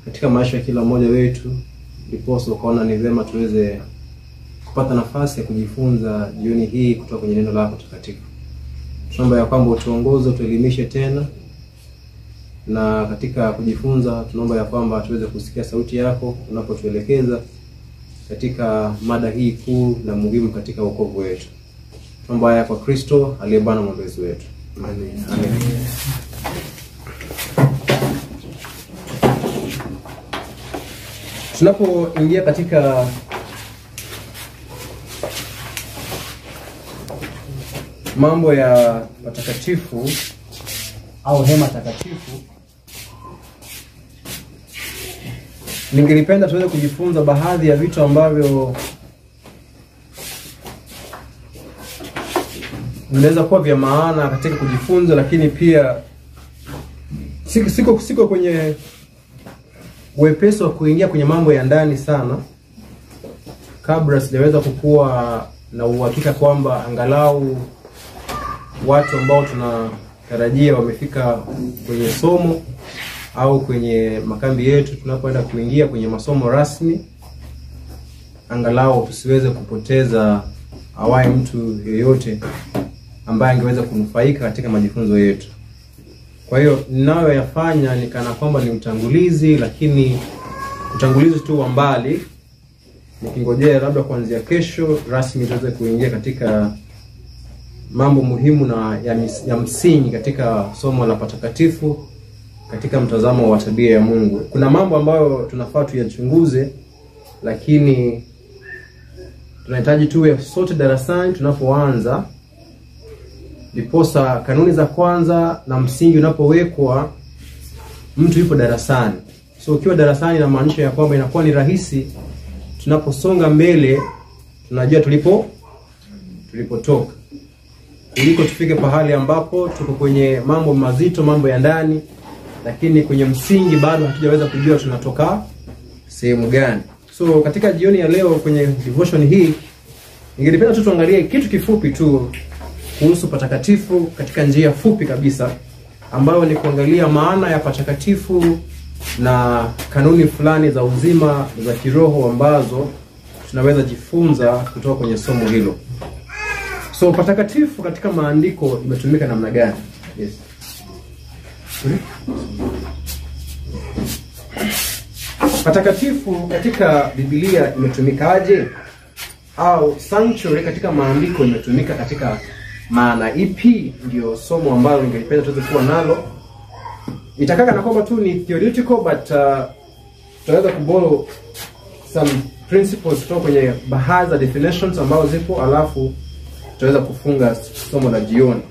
katika maisha ya kila mmoja wetu, ndipo ukaona ni vema tuweze kupata nafasi ya kujifunza jioni hii kutoka kwenye neno lako takatifu. Tunaomba ya kwamba utuongoze, tuelimishe tena, na katika kujifunza tunaomba ya kwamba tuweze kusikia sauti yako unapotuelekeza katika mada hii kuu na muhimu katika wokovu wetu. Tunaomba haya kwa Kristo aliye Bwana mwombezi wetu. Amen. Amen. Tunapoingia katika mambo ya watakatifu au hema takatifu, ningelipenda tuweze kujifunza baadhi ya vitu ambavyo vinaweza kuwa vya maana katika kujifunza, lakini pia siko kwenye uwepesi wa kuingia kwenye mambo ya ndani sana, kabla sijaweza kukua na uhakika kwamba angalau watu ambao tunatarajia wamefika kwenye somo au kwenye makambi yetu tunapoenda kuingia kwenye masomo rasmi, angalau tusiweze kupoteza awai mtu yeyote ambaye angeweza kunufaika katika majifunzo yetu. Kwa hiyo ninayoyafanya ni kana kwamba ni utangulizi, lakini utangulizi tu wa mbali, nikingojea labda kuanzia kesho rasmi tuweze kuingia katika mambo muhimu na ya msingi katika somo la patakatifu katika mtazamo wa tabia ya Mungu. Kuna mambo ambayo tunafaa tuyachunguze, lakini tunahitaji tuwe sote darasani tunapoanza, ndiposa kanuni za kwanza na msingi unapowekwa mtu yupo darasani. So ukiwa darasani na maanisha ya kwamba inakuwa ni rahisi tunaposonga mbele, tunajua tulipotoka, kuliko tufike pahali ambapo tuko kwenye mambo mazito, mambo ya ndani, lakini kwenye msingi bado hatujaweza kujua tunatoka sehemu gani. So katika jioni ya leo kwenye devotion hii, ningelipenda tu tuangalie kitu kifupi tu kuhusu patakatifu katika njia fupi kabisa, ambayo ni kuangalia maana ya patakatifu na kanuni fulani za uzima za kiroho ambazo tunaweza jifunza kutoka kwenye somo hilo. So patakatifu katika maandiko imetumika namna gani? Yes. Patakatifu katika Biblia imetumikaje? Au sanctuary katika maandiko imetumika katika maana ipi? Ndio somo ambalo ningelipenda tuweze kuwa nalo. Itakaka na kwamba tu ni theoretical, but tutaweza kuborrow some principles kutoka kwenye baadhi ya definitions ambazo zipo, alafu tutaweza kufunga somo la jioni.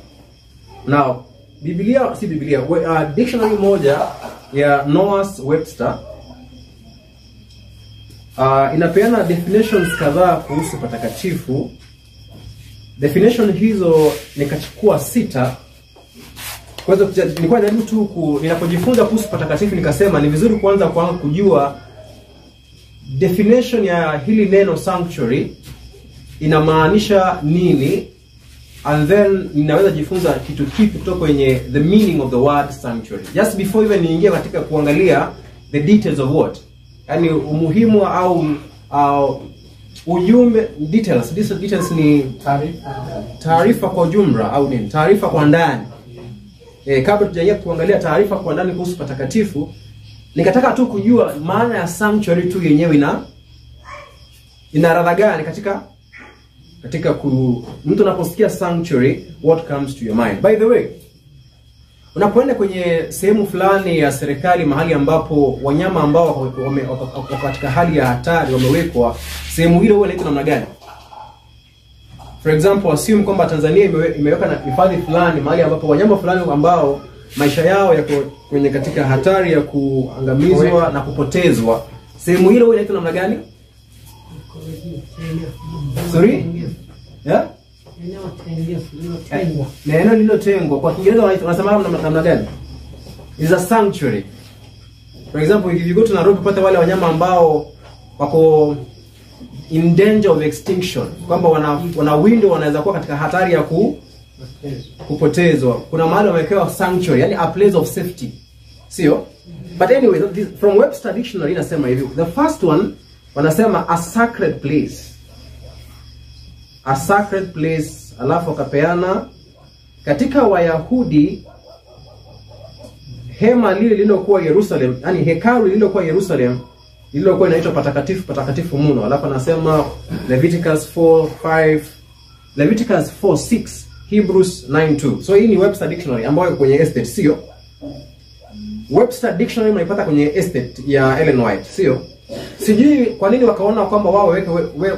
Now, dictionary moja ya Noah's Webster inapeana definitions kadhaa kuhusu patakatifu. Definition hizo nikachukua 6. Kwa hiyo nilikuwa najaribu tu ninapojifunza kuhusu patakatifu nikasema ni vizuri kwanza kujua definition ya hili neno sanctuary inamaanisha nini, and then ninaweza jifunza kitu kipi kutoka kwenye the meaning of the word sanctuary, just before even niingia katika kuangalia the details of what, yani umuhimu au ujumbe. Details ni taarifa kwa jumla au nini, taarifa kwa ndani. Kabla tujaingia kuangalia taarifa kwa ndani kuhusu patakatifu, nikataka tu kujua maana ya sanctuary tu yenyewe ina radha gani katika mtu anaposikia sanctuary, what comes to your mind. By the way, unapoenda kwenye sehemu fulani ya serikali, mahali ambapo wanyama ambao wako katika hali ya hatari wamewekwa, sehemu hilo huwa inaitwa namna gani? For example, assume kwamba Tanzania imeweka na hifadhi fulani mahali ambapo wanyama fulani ambao maisha yao yako kwenye katika hatari ya kuangamizwa na kupotezwa. Sehemu hilo huwa inaitwa namna gani? Sorry? Yeah? Eneo lililotengwa. Kwa Kiingereza wanasema namna gani? Is a sanctuary. For example, if you go to Nairobi upate wale wanyama ambao wako in danger of extinction, kwamba wana window, wanaweza kuwa katika hatari ya kupotezwa. Kuna mahali wamewekewa sanctuary, yani a place of safety. Sio? But anyway, from Webster Dictionary inasema hivi. The first one wanasema a sacred place. A sacred place, alafu akapeana katika Wayahudi hema lile lililokuwa Yerusalem, yani hekalu lililokuwa Yerusalem, lililokuwa inaitwa patakatifu patakatifu mno. Alafu anasema Leviticus 4:5, Leviticus 4:6, Hebrews 9:2. So hii ni Webster Dictionary ambayo kwenye estate, sio? Webster Dictionary mnaipata kwenye estate ya Ellen White, sio? Sijui kwa nini wakaona kwamba wao waweke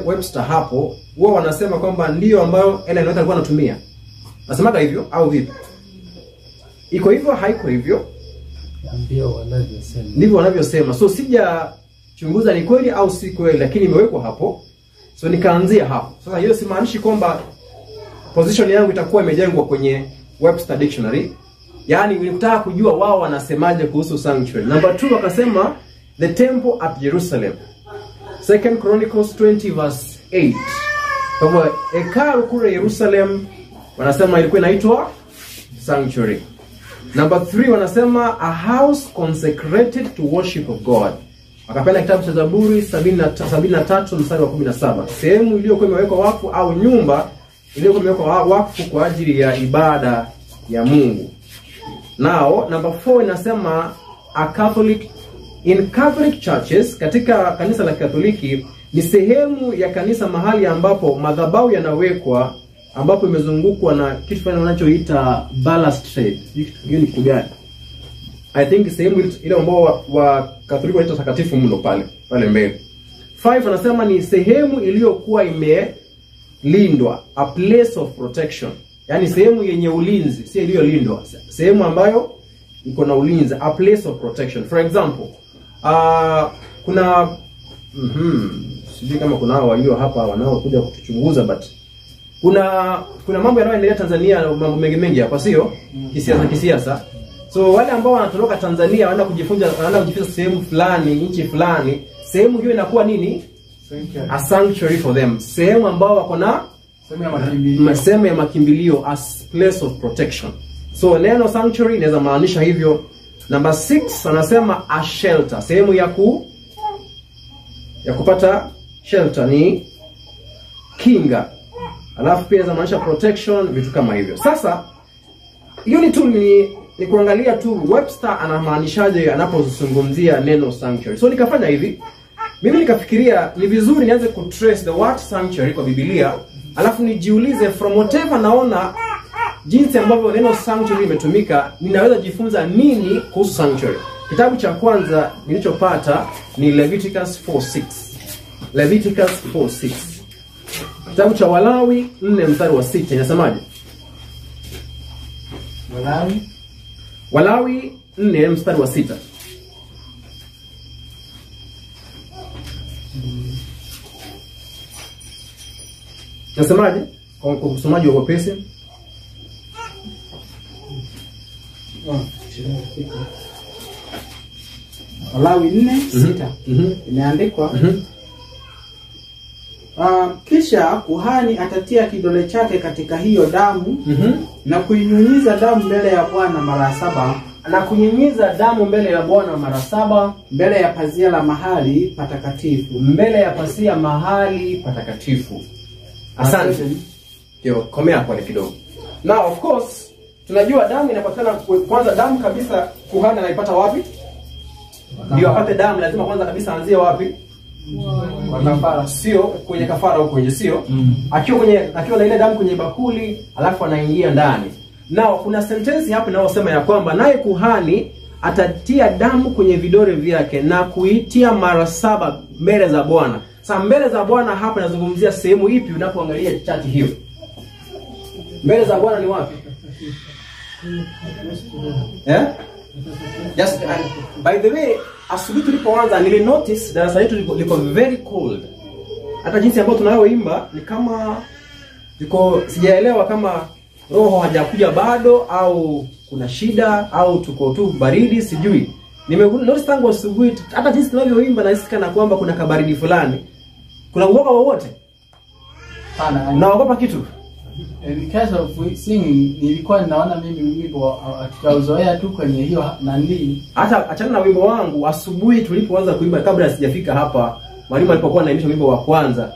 Webster hapo. Wao wanasema kwamba ndio ambayo Ellen White alikuwa anatumia. Nasemaga hivyo au vipi? Iko hivyo haiko hivyo? Ndio wanavyosema. Ndivyo wanavyosema. So sija chunguza ni kweli au si kweli, lakini imewekwa hapo. So nikaanzia hapo. Sasa hiyo simaanishi kwamba position yangu itakuwa imejengwa kwenye Webster Dictionary. Yaani nilikutaka kujua wao wanasemaje kuhusu sanctuary. Number 2 wakasema the temple at Jerusalem. 2 Chronicles 20:8. Kwa hivyo hekalu kule Jerusalem wanasema ilikuwa inaitwa sanctuary. Number 3 wanasema a house consecrated to worship of God. Wakapenda kitabu cha Zaburi 73 mstari wa 17. Sehemu iliyokuwa imewekwa wakfu au nyumba iliyokuwa imewekwa wakfu kwa ajili ya ibada ya Mungu. Now, number 4 inasema a Catholic, in Catholic churches, katika kanisa la Katoliki ni sehemu ya kanisa mahali ambapo madhabahu yanawekwa, ambapo imezungukwa na kitu fulani wanachoita balustrade. Hiyo ni kitu gani? I think sehemu ile ambao wa Katoliki wanaita takatifu mno pale mbele. 5 anasema ni sehemu iliyokuwa imelindwa, a place of protection. Yaani sehemu yenye ulinzi, si iliyolindwa. Sehemu ambayo iko na ulinzi, a place of protection. For example, kuna sijui kama kuna hao walio hapa wanaokuja kutuchunguza, but kuna mambo yanayoendelea Tanzania, mambo mengi hapa, sio? Kisiasa. So wale ambao wanatoroka Tanzania wanaenda kujifunza sehemu fulani, nchi fulani, sehemu hiyo inakuwa nini? A sanctuary for them. Sehemu ambao wako na sehemu ya makimbilio, as place of protection. So neno sanctuary inaweza maanisha hivyo. Number 6 anasema a shelter. Sehemu ya kupata shelter ni kinga. Alafu pia inamaanisha protection, vitu kama hivyo. Sasa hiyo ni kuangalia tu Webster anamaanishaje anapozungumzia neno sanctuary. So nikafanya hivi. Mimi nikafikiria ni vizuri nianze kutrace the word sanctuary kwa Biblia, alafu nijiulize from whatever naona jinsi ambavyo neno sanctuary imetumika, ninaweza jifunza nini kuhusu sanctuary. Kitabu cha kwanza nilichopata ni Leviticus 4:6. Leviticus 4:6. Kitabu cha Walawi 4 mstari wa 6 inasemaje? Walawi 4 mstari wa 6. Nasemaje? Kwa usomaji wa wepesi. Walawi 4:6 imeandikwa kisha kuhani atatia kidole chake katika hiyo damu na kuinyunyiza damu mbele ya Bwana mara 7, na kunyunyiza damu mbele ya Bwana mara 7 mbele ya pazia la mahali patakatifu, mbele ya pazia mahali patakatifu. Asante. Ndio, komea pale kidogo. Now of course tunajua damu inapatikana kwanza, damu kabisa kuhani anaipata wapi? Ndio apate damu lazima kwanza kabisa aanzie wapi? Kwa kafara, sio kwenye kafara huko nje, sio? Akiwa na ile damu kwenye bakuli, alafu anaingia ndani. Nao kuna sentence hapo inayosema ya kwamba naye kuhani atatia damu kwenye vidole vyake na kuitia mara 7 mbele za Bwana. Sasa mbele za Bwana hapa nazungumzia sehemu ipi unapoangalia chati hiyo? Mbele za Bwana ni wapi? Just by the way, asubuhi tulipoanza nili notice darasa letu liko very cold. Hata jinsi ambayo tunayoimba ni kama sijaelewa kama roho hajakuja bado au kuna shida au tuko tu baridi, sijui. Notice tangu asubuhi hata jinsi tunavyoimba na isikana kwamba kuna kabaridi fulani. Kuna uoga wowote? Hapana. Unaogopa kitu? In case of singing, nilikuwa ninaona mimi wimbo tutauzoea tu kwenye hiyo nani. Hata achana na wimbo wangu, asubuhi tulipoanza kuimba kabla sijafika hapa, mwalimu alipokuwa anaimbisha wimbo wa kwanza.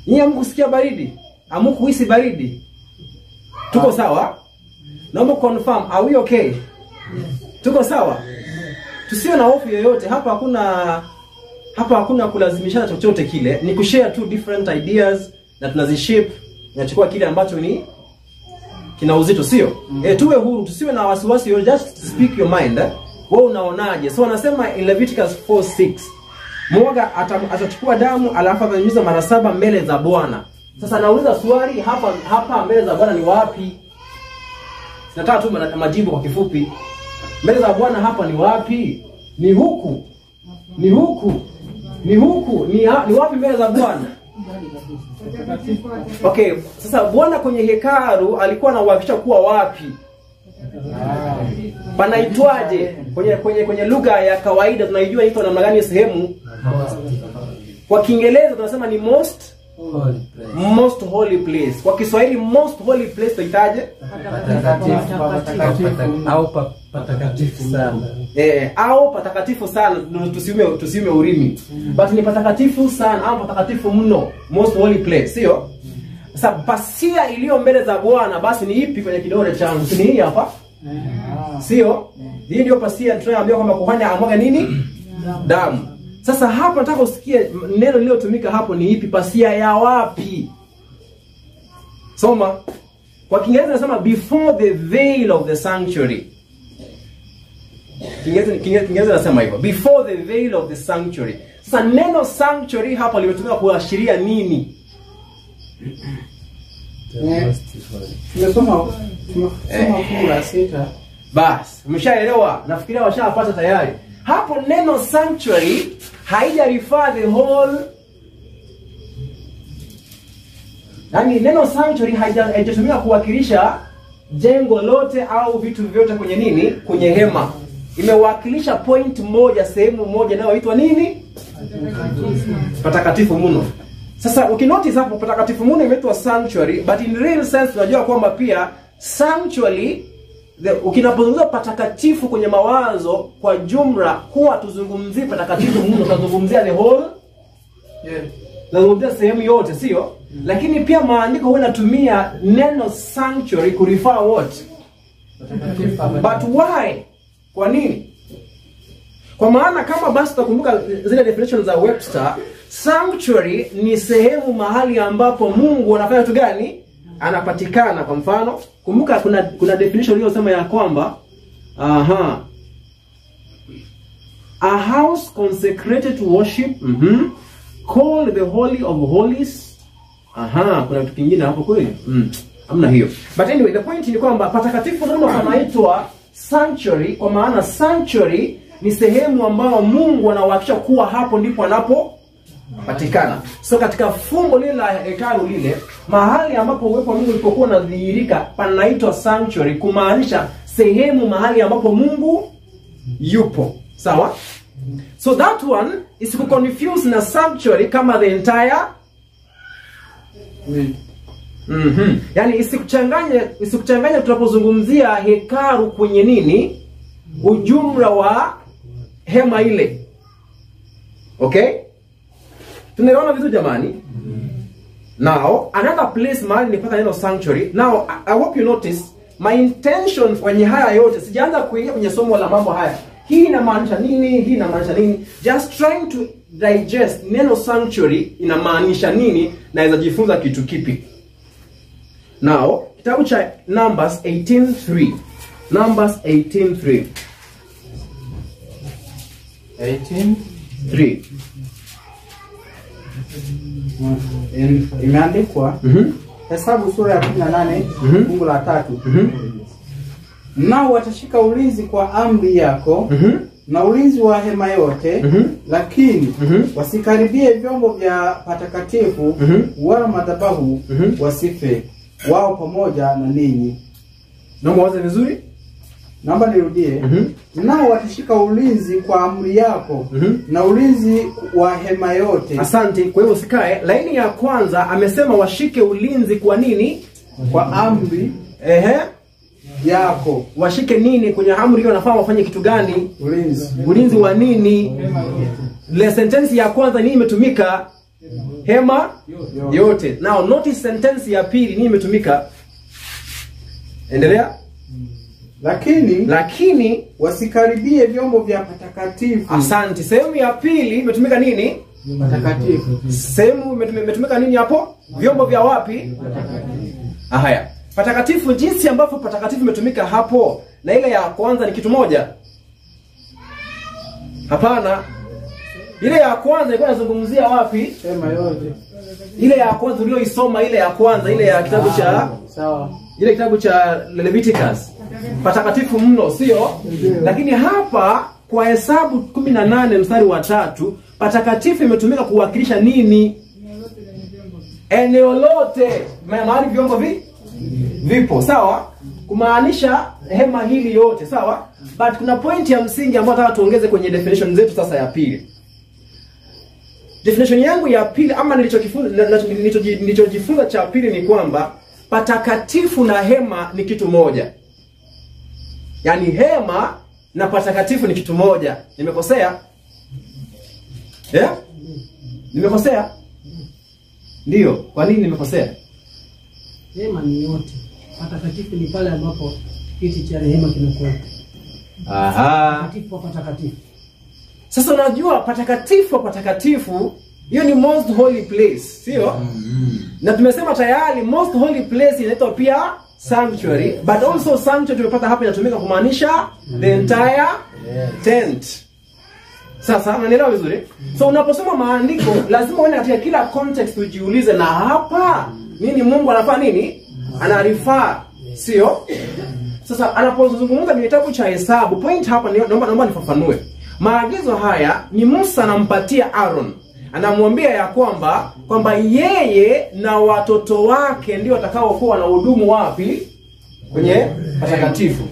Nyinyi hamkusikia baridi? Hamkuhisi baridi? Tuko sawa? Naomba confirm, are we okay? Tuko sawa? Tusiwe na hofu yoyote. Hapa hakuna kulazimishana chochote kile. Ni kushare two different ideas na tunazishape, tunachukua kile ambacho ni kina uzito, sio? Tuwe huru, tusiwe na wasiwasi, you just speak your mind. Wewe unaonaje? So anasema in Leviticus 4:6, mwoga atachukua damu alafu atanyunyiza mara 7 mbele za Bwana. Sasa nauliza swali, hapa mbele za Bwana ni wapi? Nataka tu majibu kwa kifupi. Mbele za Bwana hapa ni wapi? Ni huku. Ni huku. Ni huku. Ni wapi mbele za Bwana? Okay, sasa Bwana kwenye hekalu alikuwa anauhakikisha kuwa wapi? Panaitwaje? Kwenye lugha ya kawaida tunaijua iko namna gani sehemu? Kwa Kiingereza tunasema ni most holy place. Kwa Kiswahili most holy place tuitaje? Au patakatifu sana. Au patakatifu sana, tusiume urimi. But ni patakatifu sana au patakatifu mno, most holy place, sio? Sasa pasia iliyo mbele za Bwana basi ni ipi kwenye kidole changu? Si hii hapa? Sio? Hii ndio pasia tunayoambia kwamba kuhani amwaga nini? Damu. Sasa hapa nataka usikie neno lililotumika hapo ni ipi, pasia ya wapi? Soma. Kwa Kiingereza nasema before the veil of the sanctuary. Kiingereza nasema hivyo, before the veil of the sanctuary. Sasa neno sanctuary hapa limetumika kuashiria nini? Tumesoma fungu la 6. Bas, umeshaelewa? Nafikiria washapata tayari. Hapo neno sanctuary haija refer the whole. Yaani neno sanctuary haijatumika kuwakilisha jengo lote au vitu vyote kwenye nini? Kwenye hema. Imewakilisha point moja, sehemu moja inayoitwa nini? Patakatifu mno. Sasa ukinotice hapo patakatifu mno imeitwa sanctuary, but in real sense tunajua kwamba pia sanctuary ukinapozungumza patakatifu kwenye mawazo kwa jumla huwa tuzungumzie patakatifu mno, tunazungumzia the whole. Tunazungumzia sehemu yote, sio? Lakini pia maandiko huwa yanatumia neno sanctuary ku refer what? But why? Kwa nini? Kwa maana kama basi tutakumbuka zile definitions za Webster, sanctuary ni sehemu mahali ambapo Mungu anafanya kitu gani? Anapatikana. Kwa mfano, kumbuka kuna definition iliyosema ya kwamba a house consecrated to worship, called the holy of holies. Kuna kitu kingine hapo kweli? Hamna hiyo. But anyway, the point ni kwamba patakatifu ndio kanaitwa sanctuary, kwa maana sanctuary ni sehemu ambayo Mungu anahakikisha kuwa hapo ndipo anapopatikana. So katika fungo lile la hekalu lile, mahali ambapo uwepo wa Mungu ulipokuwa unadhihirika panaitwa sanctuary, kumaanisha sehemu mahali ambapo Mungu yupo. Sawa? So that one is to confuse na sanctuary kama the entire. Yaani isikuchanganye tunapozungumzia hekalu kwenye nini? Ujumla wa hema ile. Okay? Tunaelewana vizuri jamani? Now, another place mahali nipata neno sanctuary. Now, I hope you notice my intention kwenye haya yote sijaanza kuingia kwenye somo la mambo haya. Hii inamaanisha nini? Hii inamaanisha nini? Just trying to digest neno sanctuary inamaanisha nini na inajifunza kitu kipi. Now, kitabu cha Numbers 18:3. Numbers 18:3. 18:3. Imeandikwa Hesabu sura ya 18 fungu la 3. Nao watashika ulinzi kwa amri yako na ulinzi wa hema yote, lakini wasikaribie vyombo vya patakatifu wala madhabahu, wasife wao pamoja na ninyi. Naomba waze vizuri. Naomba nirudie. Nao watashika ulinzi kwa amri yako na ulinzi wa hema yote. Asante. Kwa hiyo usikae. Laini ya kwanza amesema washike ulinzi kwa nini? kwa amri Ehe. yako. Washike nini kwenye amri hiyo? Wanafaa wafanye kitu gani? Ulinzi. Ulinzi wa nini? Le sentence ya kwanza nini imetumika? Hema yote. Now notice sentence ya pili nini imetumika? Endelea. Lakini wasikaribie vyombo vya patakatifu. Asante. Sehemu ya pili imetumika nini? Patakatifu. Sehemu imetumika nini hapo? Vyombo vya wapi? Haya. Patakatifu, jinsi ambavyo patakatifu imetumika hapo na ile ya kwanza ni kitu moja? Hapana. Ile ya kwanza ilikuwa inazungumzia wapi? Sema yote. Ile ya kwanza ulioisoma, ile ya kwanza, ile ya kitabu cha sawa. Ile kitabu cha Leviticus. Patakatifu mno, sio? Lakini hapa kwa Hesabu 18 mstari wa 3, patakatifu imetumika kuwakilisha nini? Eneo lote. Mahali vyombo vipo, sawa? Kumaanisha hema hili yote, sawa? But kuna point ya msingi ambayo nataka tuongeze kwenye definition zetu sasa ya pili. Definition yangu ya pili ama nilichojifunza cha pili ni kwamba patakatifu na hema ni kitu moja. Yaani hema na patakatifu ni kitu moja. Nimekosea? Nimekosea? Ndio. Kwa nini nimekosea? Hema ni yote. Patakatifu ni pale ambapo kiti cha rehema kinakuwa. Patakatifu wa patakatifu. Sasa unajua patakatifu hiyo ni most holy place, sio? Na tumesema tayari most holy place inaitwa pia sanctuary, but also sanctuary tumepata hapa inatumika kumaanisha the entire tent. Sasa unanielewa vizuri? So unaposoma maandiko lazima uone katika kila context ujiulize, na hapa nini Mungu anafanya nini? Anarifaa, sio? Sasa anapozungumza kwenye kitabu cha Hesabu, point hapa naomba nifafanue. Maagizo haya ni Musa anampatia Aaron. Anamwambia ya kwamba yeye na watoto wake ndio watakaokuwa na hudumu wapi? Kwenye patakatifu.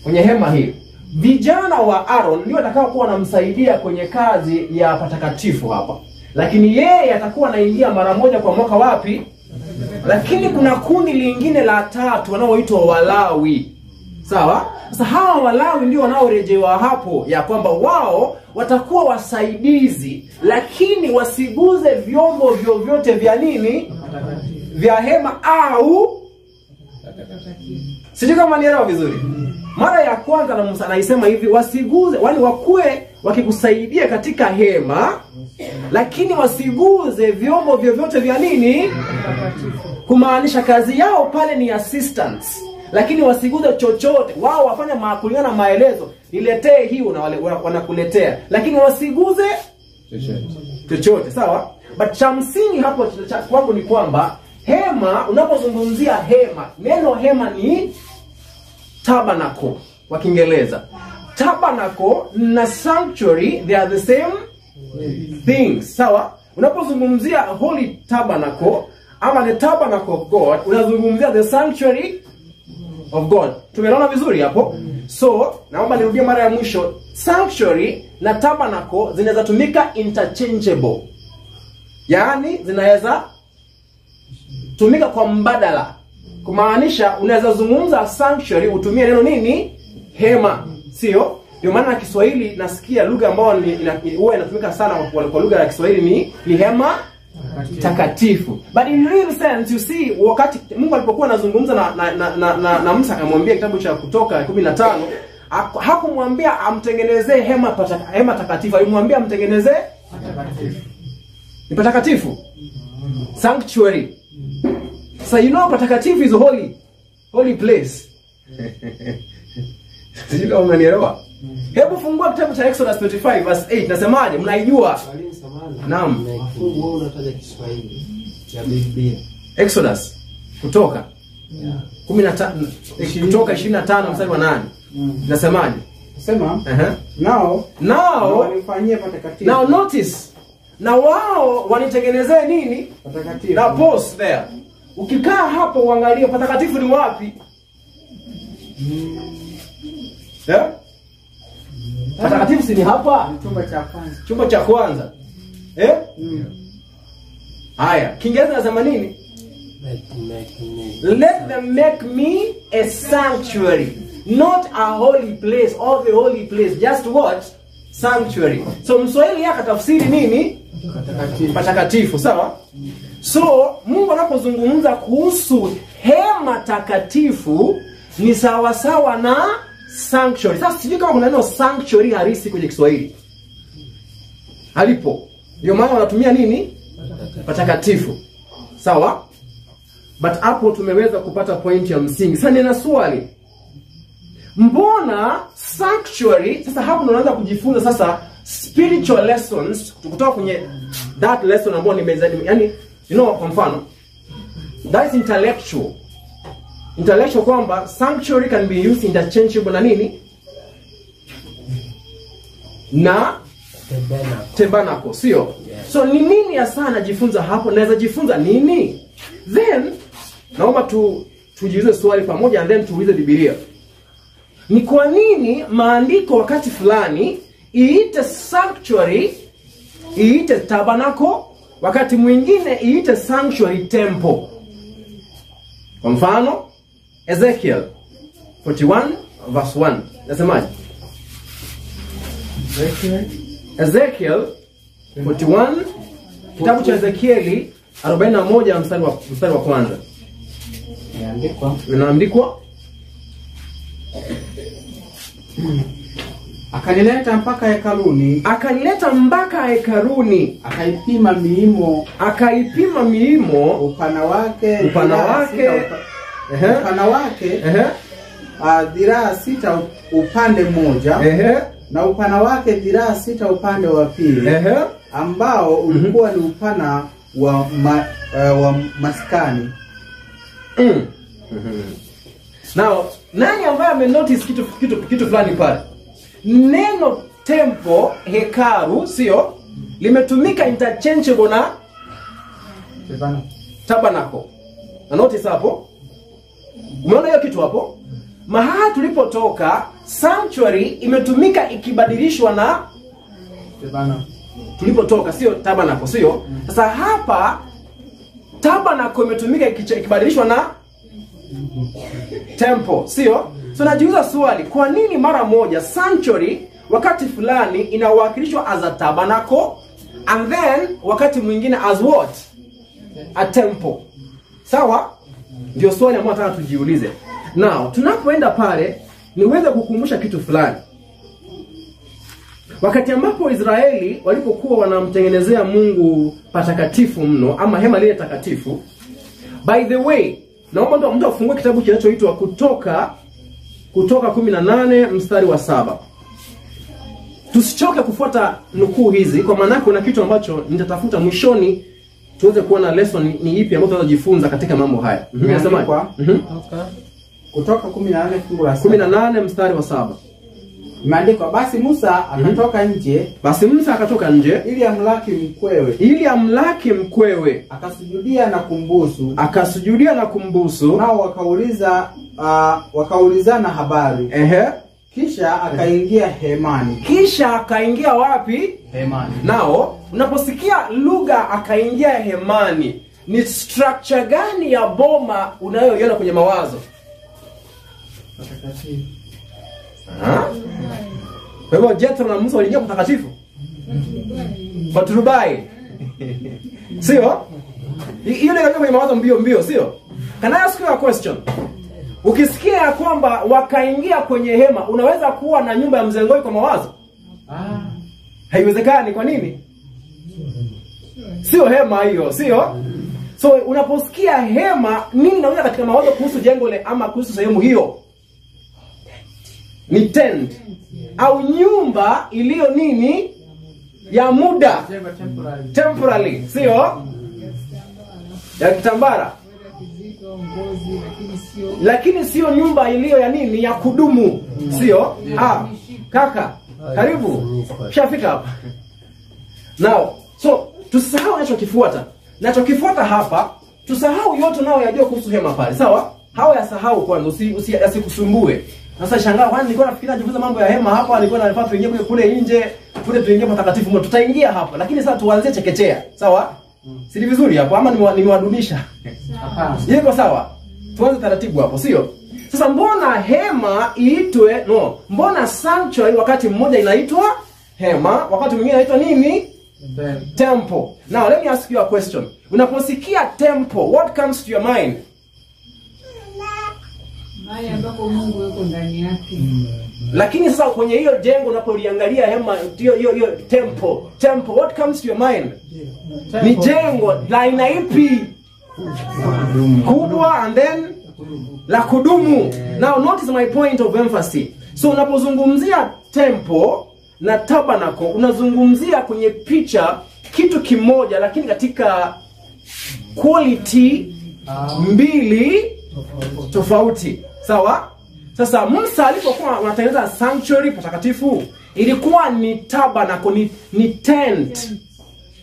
Kwenye hema hii. Vijana wa Aaron ndio watakaokuwa wanamsaidia kwenye kazi ya patakatifu hapa. Lakini yeye atakuwa anaingia mara moja kwa mwaka wapi? Lakini kuna kundi lingine la tatu wanaoitwa Walawi. Sawa? Sasa hawa Walawi ndio wanaorejewa hapo ya kwamba wao watakuwa wasaidizi, lakini wasiguze vyombo vyovyote vya nini? Vya hema au sijui kama nielewa vizuri. Mara ya kwanza na Musa anaisema hivi, wasiguze, wani wakue wakikusaidia katika hema, lakini wasiguze vyombo vyovyote vya nini? Kumaanisha kazi yao pale ni assistance. Lakini wasiguze chochote. Wao wafanya kulingana na maelezo. Niletee hii wanakuletea. Lakini wasiguze chochote. Sawa? But cha msingi hapo kwangu ni kwamba hema, unapozungumzia hema, neno hema ni tabernacle kwa Kiingereza. Tabernacle na sanctuary, they are the same things. Sawa? Unapozungumzia holy tabernacle ama the tabernacle of God, unazungumzia the sanctuary of God. Tumeona vizuri hapo? So, naomba nirudie mara ya mwisho. Sanctuary na tabernacle zinaweza tumika interchangeable. Yaani zinaweza tumika kwa mbadala. Kumaanisha unaweza zungumza sanctuary utumie neno nini? Hema. Sio? Ndio maana Kiswahili nasikia lugha ambayo huwa inatumika sana kwa lugha ya Kiswahili ni hema takatifu. But in real sense, you see, wakati Mungu alipokuwa anazungumza na Musa akamwambia kitabu cha Kutoka 15, hakumwambia amtengenezee hema takatifu, alimwambia amtengenezee patakatifu. Ni patakatifu. Sanctuary. So you know patakatifu is holy place. Sijui kama unanielewa. Hebu fungua kitabu cha Exodus 25 verse 8. Nasemaje? Mnaijua? Naam. Wewe unataja Kiswahili cha Biblia. Exodus Kutoka 15 Kutoka 25 mstari wa 8. Nasemaje? Sema nao walifanyia patakatifu. Now notice. Na wao wanitengenezea nini? Patakatifu. Na pause there. Ukikaa hapo uangalie patakatifu ni wapi? Patakatifu si ni hapa? Chumba cha kwanza. Haya, Kiingereza nasema nini? Let them make me a sanctuary, not a holy place or the holy place, just what? Sanctuary. So Mswahili akatafsiri nini? Patakatifu, sawa? So Mungu anapozungumza kuhusu hema takatifu ni sawa sawa na sanctuary. Sasa sijui kama kuna neno sanctuary halisi kwenye Kiswahili. Halipo. Ndio maana wanatumia nini? Patakatifu. Sawa? But hapo tumeweza kupata point ya msingi. Sasa nina swali. Mbona sanctuary, sasa hapo tunaanza kujifunza sasa spiritual lessons kutoka kwenye that lesson ambayo yani kwa mfano that is intellectual kwamba sanctuary can be used interchangeable na nini na tabernacle, sio? Yeah. So ni nini hasa najifunza hapo? Naweza jifunza nini? Then naomba tujiulize swali pamoja and then tuulize Biblia. Ni kwa nini maandiko wakati fulani iite sanctuary, iite tabernacle, wakati mwingine iite sanctuary temple? Kwa mfano Ezekiel 41 verse 1. Nasemaje? Ezekiel 41, kitabu cha Ezekieli 41 mstari wa kwanza. Inaandikwa akanileta mpaka hekaluni, akaipima miimo, upana wake dhiraa 6 upande mmoja, na upana wake dhiraa 6 upande wa pili, ambao ulikuwa ni upana wa maskani. Now, nani ambaye amenotice kitu fulani pale? Neno temple, hekalu, sio? Limetumika interchangeable na tabernacle. Na notice hapo? Umeona hiyo kitu hapo? Mahali tulipotoka sanctuary imetumika ikibadilishwa na tulipotoka, sio tabernacle, sio? Sasa hapa tabernacle imetumika ikibadilishwa na temple, sio? So najiuliza swali, kwa nini mara moja sanctuary wakati fulani inawakilishwa as a tabernacle and then wakati mwingine as what? A temple. Sawa? Ndio swali ambalo nataka tujiulize. Now, tunapoenda pale niweze kukumbusha kitu fulani. Wakati ambapo Israeli walipokuwa wanamtengenezea Mungu patakatifu mno ama hema lile takatifu, by the way, naomba mtu afungue kitabu kinachoitwa Kutoka 18 mstari wa 7. Tusichoke kufuata nukuu hizi kwa maana kuna kitu ambacho nitatafuta mwishoni tuweze kuona lesson ni ipi ambayo tunajifunza katika mambo haya. Nasema Kutoka 18 fungu la 18 mstari wa 7. Imeandikwa, basi Musa akatoka nje ili amlaki mkwewe, akasujudia na kumbusu, nao wakaulizana habari. Kisha akaingia hemani. Kisha akaingia wapi? Hemani. Nao unaposikia lugha akaingia hemani, ni structure gani ya boma unayoiona kwenye mawazo? Kwa hivyo Jethro na Musa waliingia mtakatifu? Paturubai. Sio? Hiyo ndio kwenye mawazo mbio, sio? Can I ask you a question? Ukisikia kwamba wakaingia kwenye hema, unaweza kuwa na nyumba ya mzengoi kwa mawazo? Haiwezekani. Kwa nini? Sio hema hiyo, sio? So unaposikia hema, nini unaweza katika mawazo kuhusu jengo le ama kuhusu sehemu hiyo? Ni tent au nyumba iliyo nini? Ya muda. Temporary, sio? Ya kitambara. Lakini sio nyumba iliyo ya nini? Ya kudumu, sio? Kaka, karibu. Shafika hapa. Now, so tusahau nachokifuata hapa, tusahau yote nao yajua kuhusu hema pale, sawa? Hao yasahau kwanza, usikusumbue. Sasa shangaa, kwani nilikuwa nafikiria jifunza mambo ya hema hapa, nilikuwa nafaa tuingie kule nje, kule tuingie patakatifu, tutaingia hapa. Lakini sasa tuanze chekechea, sawa? Si ni vizuri hapo ama nimewadunisha? Hapana. Iko sawa? Tuanze taratibu hapo, sio? Sasa mbona hema iitwe mbona sanctuary wakati mmoja inaitwa hema, wakati mwingine inaitwa nini? Temple. Now let me ask you a question. Unaposikia temple, what comes to your mind? Mahali ambapo Mungu yuko ndani yake. Lakini sasa kwenye hiyo jengo unapoliangalia hema hiyo temple, what comes to your mind? Ni jengo la aina ipi? Kubwa and then la kudumu. Now notice my point of emphasis. So unapozungumzia temple na tabernacle unazungumzia kwenye picha kitu kimoja, lakini katika quality mbili tofauti. Sawa? Sasa Musa alipokuwa anatengeneza sanctuary patakatifu, ilikuwa ni tabernacle, ni tent.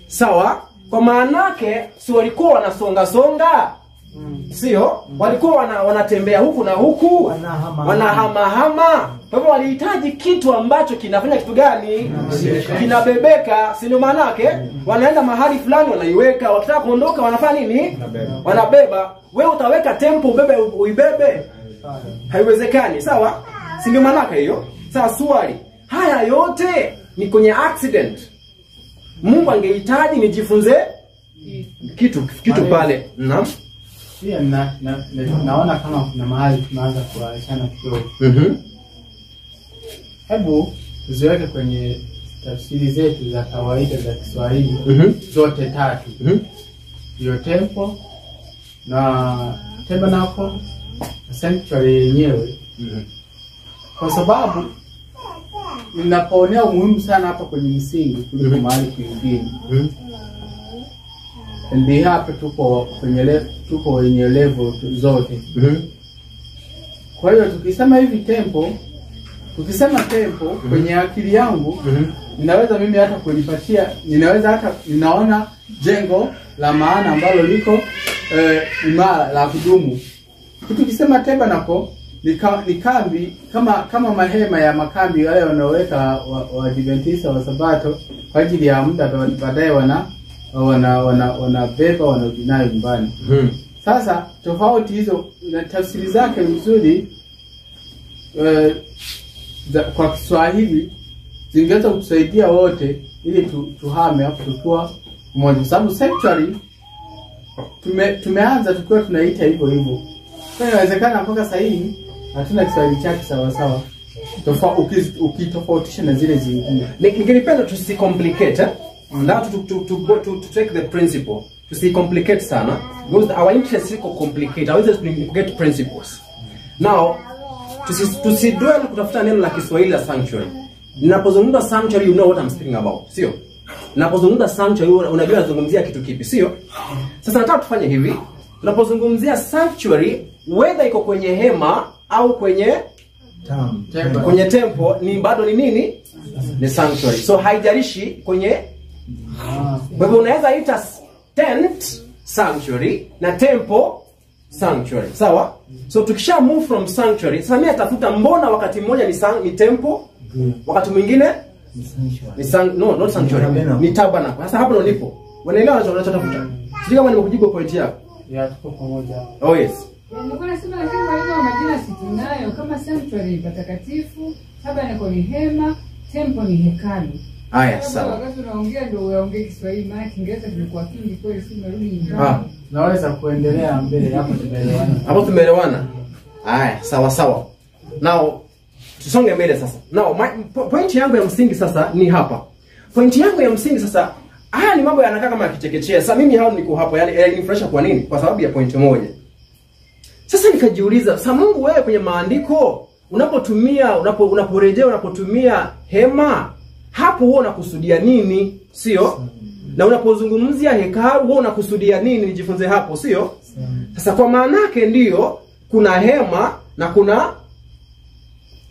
Sawa? Kwa maana yake si walikuwa wanasonga. Sio? Walikuwa wanatembea huku na huku, wanahama. Kwa hivyo walihitaji kitu ambacho kinafanya kitu gani? Kinabebeka. Si ndio maana yake? Wanaenda mahali fulani wanaiweka, wakitaka kuondoka wanafanya nini? Wanabeba. Wewe utaweka tempo uibebe? Haiwezekani. Sawa? Si ndio maana yake hiyo? Sasa swali, haya yote ni kwenye accident. Mungu angehitaji nijifunze kitu pale. Naam. Pia naona kama kuna mahali tunaanza kuachana kidogo. Hebu tuziweke kwenye tafsiri zetu za kawaida za Kiswahili zote tatu. Hiyo temple na tabernacle na sanctuary yenyewe. Kwa sababu ninapoonea umuhimu sana hapa kwenye msingi kuliko mahali kwingine. Ndio hapa tuko kwenye level zote. Kwa hiyo tukisema hivi temple, kwenye akili yangu ninaweza mimi hata kulipatia, ninaona jengo la maana ambalo liko imara la kudumu. Tukisema tabernacle ni kambi kama mahema ya makambi wale wanaoweka wa Adventista wa Sabato kwa ajili ya muda, baadaye wanabeba wanarudi nayo nyumbani. Sasa tofauti hizo na tafsiri zake nzuri kwa Kiswahili zingeweza kutusaidia wote ili tuhame hapo tukiwa mmoja, kwa sababu sanctuary tumeanza tukiwa tunaita hivyo. Kwa hiyo inawezekana mpaka sasa hivi hatuna Kiswahili chake sawa ukitofautisha na zile zingine. Ningependa tusicomplicate. Now to take the principle, to see complicate sana, because our interest is complicate. I always get principles. Now, tusidwell kutafuta neno la Kiswahili la sanctuary. Ninapozungumza sanctuary, you know what I'm speaking about, sio? Ninapozungumza sanctuary, unajua nazungumzia kitu kipi, sio? Sasa nataka tufanye hivi. Tunapozungumzia sanctuary, whether iko kwenye hema au kwenye temple, ni bado ni nini? Ni sanctuary. So haijalishi kwenye. Kwa hivyo unaweza ita tent sanctuary na temple sanctuary. Sawa? So tukisha move from sanctuary, sasa mimi atafuta mbona wakati mmoja ni temple, wakati mwingine ni not sanctuary, ni tabernacle. Sasa hapo ndo nipo. Unaelewa unachotafuta? Sijui kama nimekujibu point yako. Tuko pamoja. Oh yes. Nilikuwa nasema lakini kwa hiyo majina situnayo kama sanctuary patakatifu, tabernacle ni hema, temple ni hekalu. Haya sawa. Wakati unaongea ndio uongee Kiswahili, maana Kiingereza kilikuwa kingi kweli, si merudi nyumbani. Naweza kuendelea mbele hapo tumeelewana. Hapo tumeelewana. Haya, sawa. Now tusonge mbele sasa. Now point yangu ya msingi sasa ni hapa. Point yangu ya msingi sasa, haya ni mambo yanakaa kama kichekechea. Sasa mimi hao niko hapo, yani nifurahisha kwa nini? Kwa sababu ya point moja. Sasa nikajiuliza, sasa Mungu wewe kwenye maandiko unapotumia hema, hapo huwa unakusudia nini? Sio? Na unapozungumzia hekalu huwa unakusudia nini? Nijifunze hapo, sio? Sasa kwa maana yake ndio kuna hema na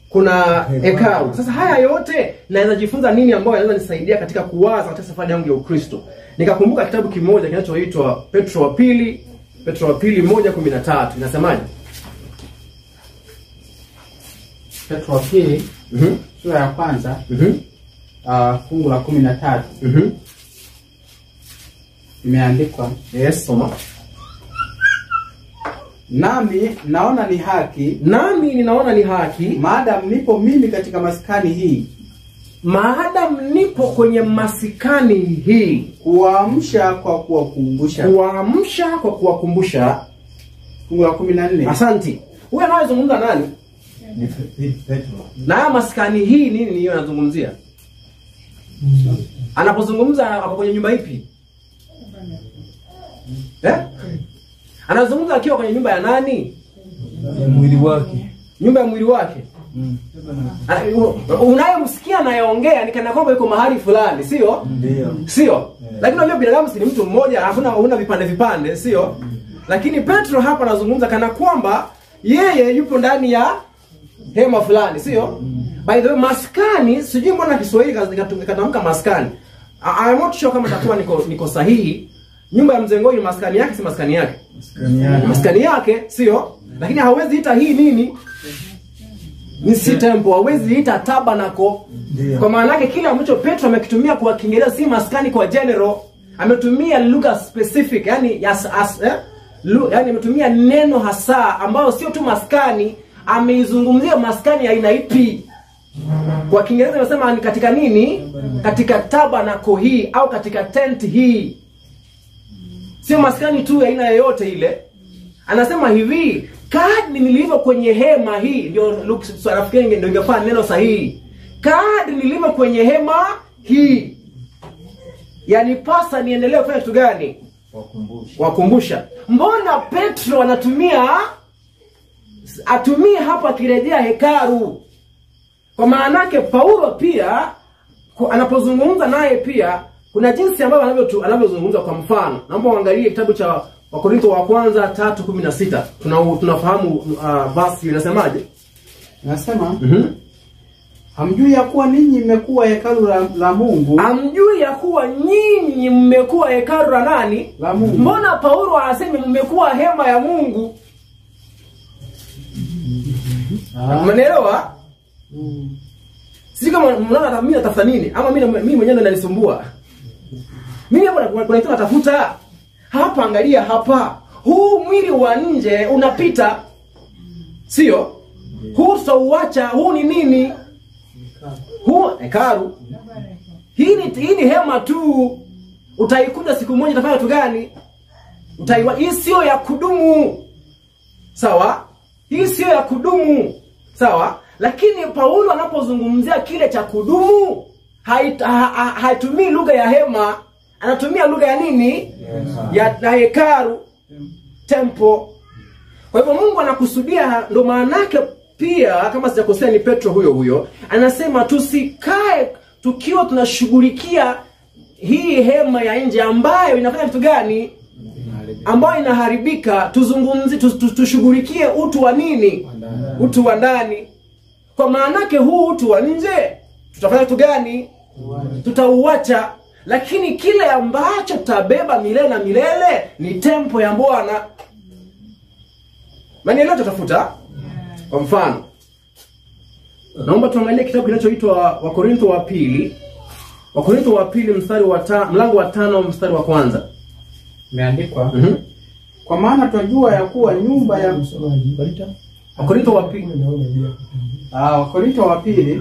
kuna hekalu. Sasa haya yote naweza jifunza nini ambayo yanaweza nisaidia katika kuwaza katika safari yangu ya Ukristo? Nikakumbuka kitabu kimoja kinachoitwa Petro wa pili 1:13. Inasemaje? Petro wa pili sura ya kwanza fungu la 13. Imeandikwa. Yes, soma. Nami naona ni haki. Nami ninaona ni haki. Maadamu nipo mimi katika maskani hii. Maadamu nipo kwenye masikani hii. Kuwaamsha kwa kuwakumbusha. Kuwaamsha kwa kuwakumbusha. Fungu la 14. Asante. Huyu anayezungumza nani? Na maskani hii nini hiyo anazungumzia? Anapozungumza hapo kwenye nyumba ipi? Anazungumza akiwa kwenye nyumba ya nani? Mwili wake. Nyumba ya mwili wake. Unayemsikia anayeongea ni kana kwamba yuko mahali fulani, sio? Ndio. Sio? Lakini unajua binadamu si ni mtu mmoja, huna vipande vipande, sio? Lakini Petro hapa anazungumza kana kwamba yeye yupo ndani ya hema fulani, sio? By the way, maskani, sijui mbona Kiswahili katamka maskani. I'm not sure kama takuwa niko sahihi. Nyumba ya Mzengoi ni maskani yake, si maskani yake? Maskani yake, sio? Lakini hawezi ita hii nini? Ni si temple, hawezi ita tabernacle. Kwa maana yake kile ambacho Petro amekitumia kwa Kiingereza si maskani kwa general, ametumia lugha specific, yani yani ametumia neno hasa ambao sio tu maskani, ameizungumzia maskani ya aina ipi. Kwa Kiingereza anasema ni katika nini? Katika tabernacle hii au katika tent hii. Sio maskani tu ya aina yoyote ile. Anasema hivi, kadri nilivyo kwenye hema hii, ndio nafikiri ndio ingefaa neno sahihi. Kadri nilivyo kwenye hema hii. Yani pasa niendelee kufanya kitu gani? Wakumbusha. Mbona Petro atumie hapa akirejea hekalu? Kwa maana yake Paulo pia anapozungumza naye pia kuna jinsi ambavyo anavyozungumza. Kwa mfano, naomba uangalie kitabu cha Wakorintho wa kwanza 3:16. Tunafahamu verse inasemaje? Nasema hamjui ya kuwa ninyi mmekuwa hekalu la Mungu. Hamjui ya kuwa nyinyi mmekuwa hekalu la nani? La Mungu. Mbona Paulo anasema mmekuwa hema ya Mungu? Umeelewa? Sisi kama mnaona mimi natafuta nini? Ama mimi mwenyewe ndo nanisumbua. Mimi hapo kuna kitu natafuta. Hapa angalia hapa. Huu mwili wa nje unapita. Sio? Huu tutauacha, huu ni nini? Huu hekalu. Hii ni hema tu. Utaikuta siku moja utafanya kitu gani? Hii sio ya kudumu. Sawa? Hii sio ya kudumu. Sawa? Lakini Paulo anapozungumzia kile cha kudumu, haitumii lugha ya hema, anatumia lugha ya nini? Ya hekalu, temple. Kwa hivyo Mungu anakusudia, ndo maana yake pia kama sijakosea ni Petro huyo anasema tusikae tukiwa tunashughulikia hii hema ya nje ambayo inafanya kitu gani? Ambayo inaharibika. Tushughulikie utu wa nini? Utu wa ndani. Kwa maana yake huu utu wa nje tutafanya kitu gani? Tutauacha. Lakini kile ambacho tutabeba milele na milele ni tempo ya Bwana. Manielewa tutafuta? Kwa mfano, naomba tuangalie kitabu kinachoitwa Wakorintho wa pili. Wakorintho wa pili mlango wa 5 mstari wa 1. Imeandikwa. Kwa maana tunajua ya kuwa nyumba ya Wakorintho wa pili.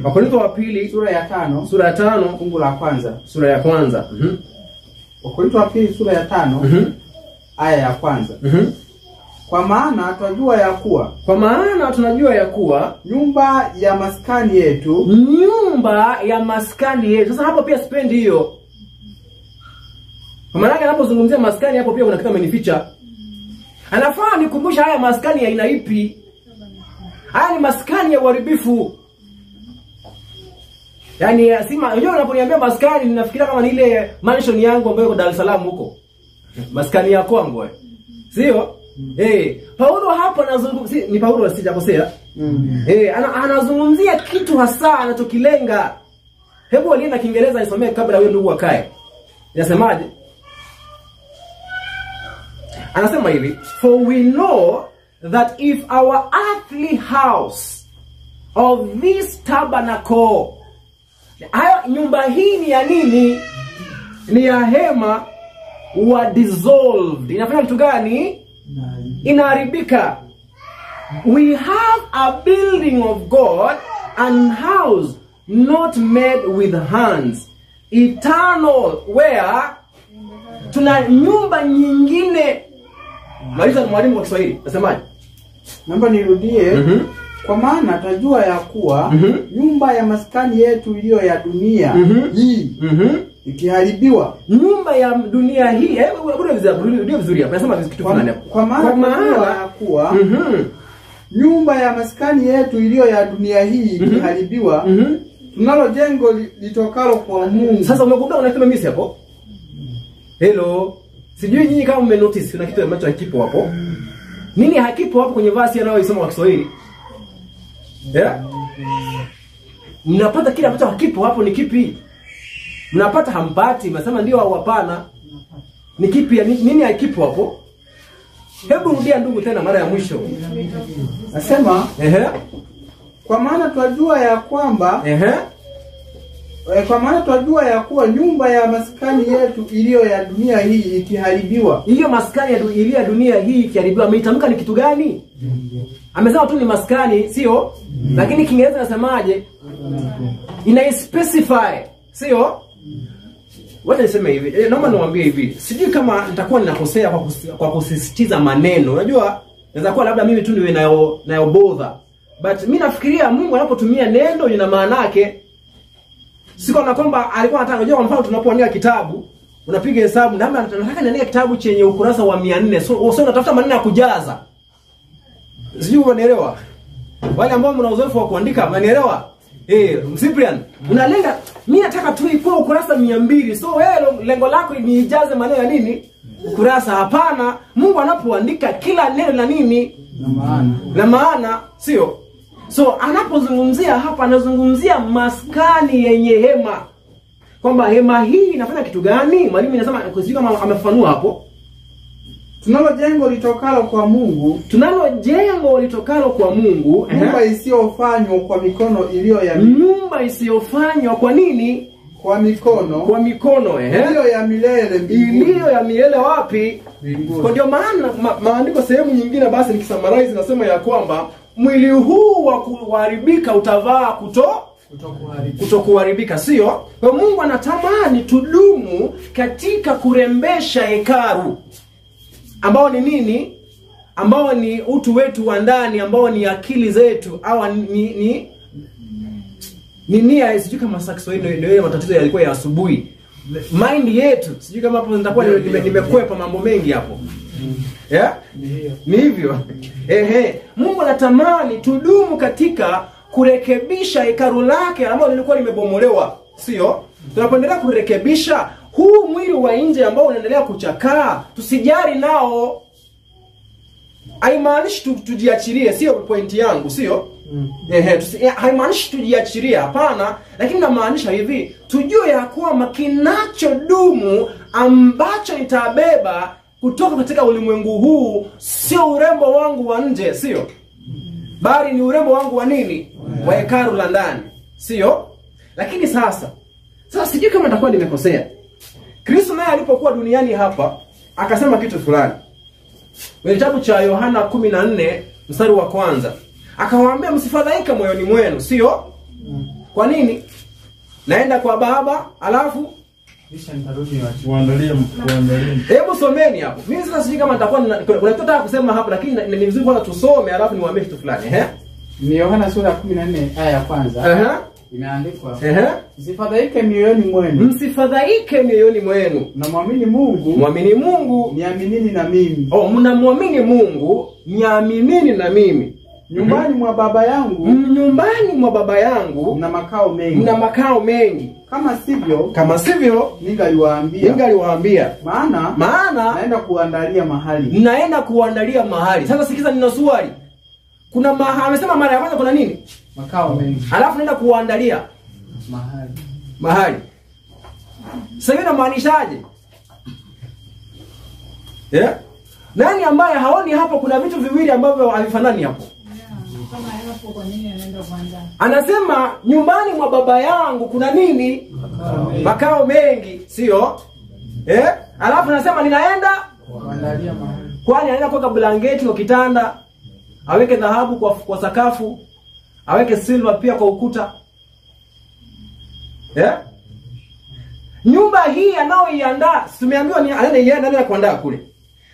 Wakorintho wa pili sura ya 5 fungu la kwanza. Sura ya kwanza. Wakorintho wa pili sura ya 5 aya ya kwanza. Kwa maana tunajua ya kuwa nyumba ya maskani yetu. Sasa hapo pia sipendi hiyo. Kwa maana anapozungumzia maskani hapo pia kuna kitu amenificha. Anafaa nikumbusha haya maskani ya aina ipi? Haya ni maskani ya uharibifu. Yaani unajua unaponiambia maskani ninafikiria kama ni ile mansion yangu ambayo iko Dar es Salaam huko. Maskani ya kwangu sio? Paulo hapa anazungumzia, ni Paulo sijakosea. Anazungumzia kitu hasa anachokilenga. Hebu waliye na Kiingereza nisomee kabla wewe ndugu akae. Inasemaje? Anasema hivi, for we know that if our earthly house of this tabernacle, nyumba hii ni ya nini? Ni ya hema. were dissolved. Inafanya kitu gani? Inaharibika. We have a building of God, an house not made with hands, eternal, where tuna nyumba nyingine. Maliza mwalimu wa Kiswahili, nasemaje? Naomba nirudie. Kwa maana tajua ya kuwa nyumba ya maskani yetu iliyo ya dunia hii ikiharibiwa. Nyumba ya dunia hii, ndio vizuri hapa. Nasema kitu fulani hapo. Kwa maana tajua ya kuwa nyumba ya maskani yetu iliyo ya dunia hii ikiharibiwa, tunalo jengo litokalo kwa Mungu. Sasa umegundua unasema mimi hapo? Hello. Sijui nyinyi kama mmenotice kuna kitu ambacho hakipo hapo. Nini hakipo hapo kwenye verse anayoisoma kwa Kiswahili? Mnapata kile ambacho hakipo hapo ni kipi? Mnapata hampati, mnasema ndio au hapana? Ni kipi? Nini hakipo hapo? Hebu rudia ndugu tena mara ya mwisho. Nasema kwa maana twajua ya kwamba kwa maana twajua ya kuwa nyumba ya maskani yetu iliyo ya dunia hii ikiharibiwa. Hiyo maskani iliyo ya dunia hii ikiharibiwa, ameitamka ni kitu gani? Amesema tu ni maskani, sio? Lakini Kiingereza nasemaje? Ina specify, sio? Wacha niseme hivi. Naomba niwaambie hivi. Sijui kama nitakuwa ninakosea kwa kusisitiza maneno. Unajua, inaweza kuwa labda mimi tu niwe nayo bother. But mimi nafikiria Mungu anapotumia neno ina maana yake. Siko na kwamba alikuwa anataka, unajua kwa mfano tunapoandika kitabu, unapiga hesabu na nataka niandike kitabu chenye ukurasa wa 400. So unatafuta maneno ya kujaza. Sijui unanielewa? Wale ambao mna uzoefu wa kuandika, mnanielewa? Cyprian, unalenga mimi nataka tu ikuwe ukurasa 200. So wewe lengo lako ni ijaze maneno ya nini? Ukurasa. Hapana. Mungu anapoandika kila neno na nini? Na maana, sio? So anapozungumzia hapa anazungumzia maskani yenye hema. Kwamba hema hii inafanya kitu gani? Mwalimu anasema sijui kama amefanua hapo. Tunalo jengo litokalo kwa Mungu. Tunalo jengo litokalo kwa Mungu. Nyumba isiyofanywa kwa mikono iliyo ya nyumba isiyofanywa kwa nini? Kwa mikono. Kwa mikono, iliyo ya milele mbinguni. Iliyo ya milele wapi? Mbinguni. Kwa ndio maana maandiko sehemu nyingine basi nikisummarize nasema ya kwamba mwili huu wa kuharibika utavaa kutokuharibika, sio? Kwa Mungu anatamani tudumu katika kurembesha hekalu. Ambao ni nini? Ambao ni utu wetu wa ndani, ambao ni akili zetu, au ni nia. Sijui kama Kiswahili ndio matatizo yalikuwa ya asubuhi. Mind yetu, sijui kama hapo nitakuwa nimekwepa mambo mengi hapo. Ni hivyo. Mungu anatamani tudumu katika kurekebisha hekalu lake ambalo lilikuwa limebomolewa, sio? Tunapoendelea kurekebisha huu mwili wa nje ambao unaendelea kuchakaa, tusijari nao. Haimaanishi tujiachilie, sio pointi yangu, sio? Haimaanishi tujiachilie, hapana, lakini namaanisha hivi, tujue ya kwamba kinachodumu ambacho nitabeba kutoka katika ulimwengu huu sio urembo wangu wa nje, sio? Bali ni urembo wangu wa nini? Wa hekalu la ndani, sio? Lakini sasa sijui kama nitakuwa nimekosea. Kristo naye alipokuwa duniani hapa akasema kitu fulani. Kwenye kitabu cha Yohana 14 mstari wa 1. Akawaambia msifadhaike moyoni mwenu, sio? Kwa nini? Naenda kwa Baba, alafu kisha nitarudi kuandalia. Hebu someni hapo. Mimi sasa sijui kama nitakuwa kuna kitu nataka kusema hapo, lakini ni vizuri kwanza tusome alafu niwaambie kitu fulani. Ni Yohana sura 14 aya ya kwanza. Imeandikwa. Msifadhaike mioyoni mwenu. Msifadhaike mioyoni mwenu. Na muamini Mungu. Muamini Mungu. Niaminini na mimi. Mnamwamini Mungu, niaminini na mimi. Nyumbani mwa Baba yangu. Nyumbani mwa Baba yangu mna makao mengi. Mna makao mengi. Kama sivyo ningaliwaambia. Maana naenda kuandalia mahali. Naenda kuandalia mahali. Sasa sikiza, nina swali. Kuna amesema mara ya kwanza kuna nini? Makao mengi. Alafu naenda kuandalia mahali. Sasa hiyo inamaanishaje? Nani ambaye haoni hapo kuna vitu viwili ambavyo havifanani hapo? Kama hapo kwa nini anaenda kuandaa? Anasema nyumbani mwa Baba yangu kuna nini? Makao mengi, sio? Alafu anasema ninaenda kuandalia mahali. kwani anaenda kuweka blanketi kwa kitanda, aweke dhahabu kwa sakafu, aweke silver pia kwa ukuta. Nyumba hii anaoiandaa, tumeambiwa ni anaenda kuandaa kule.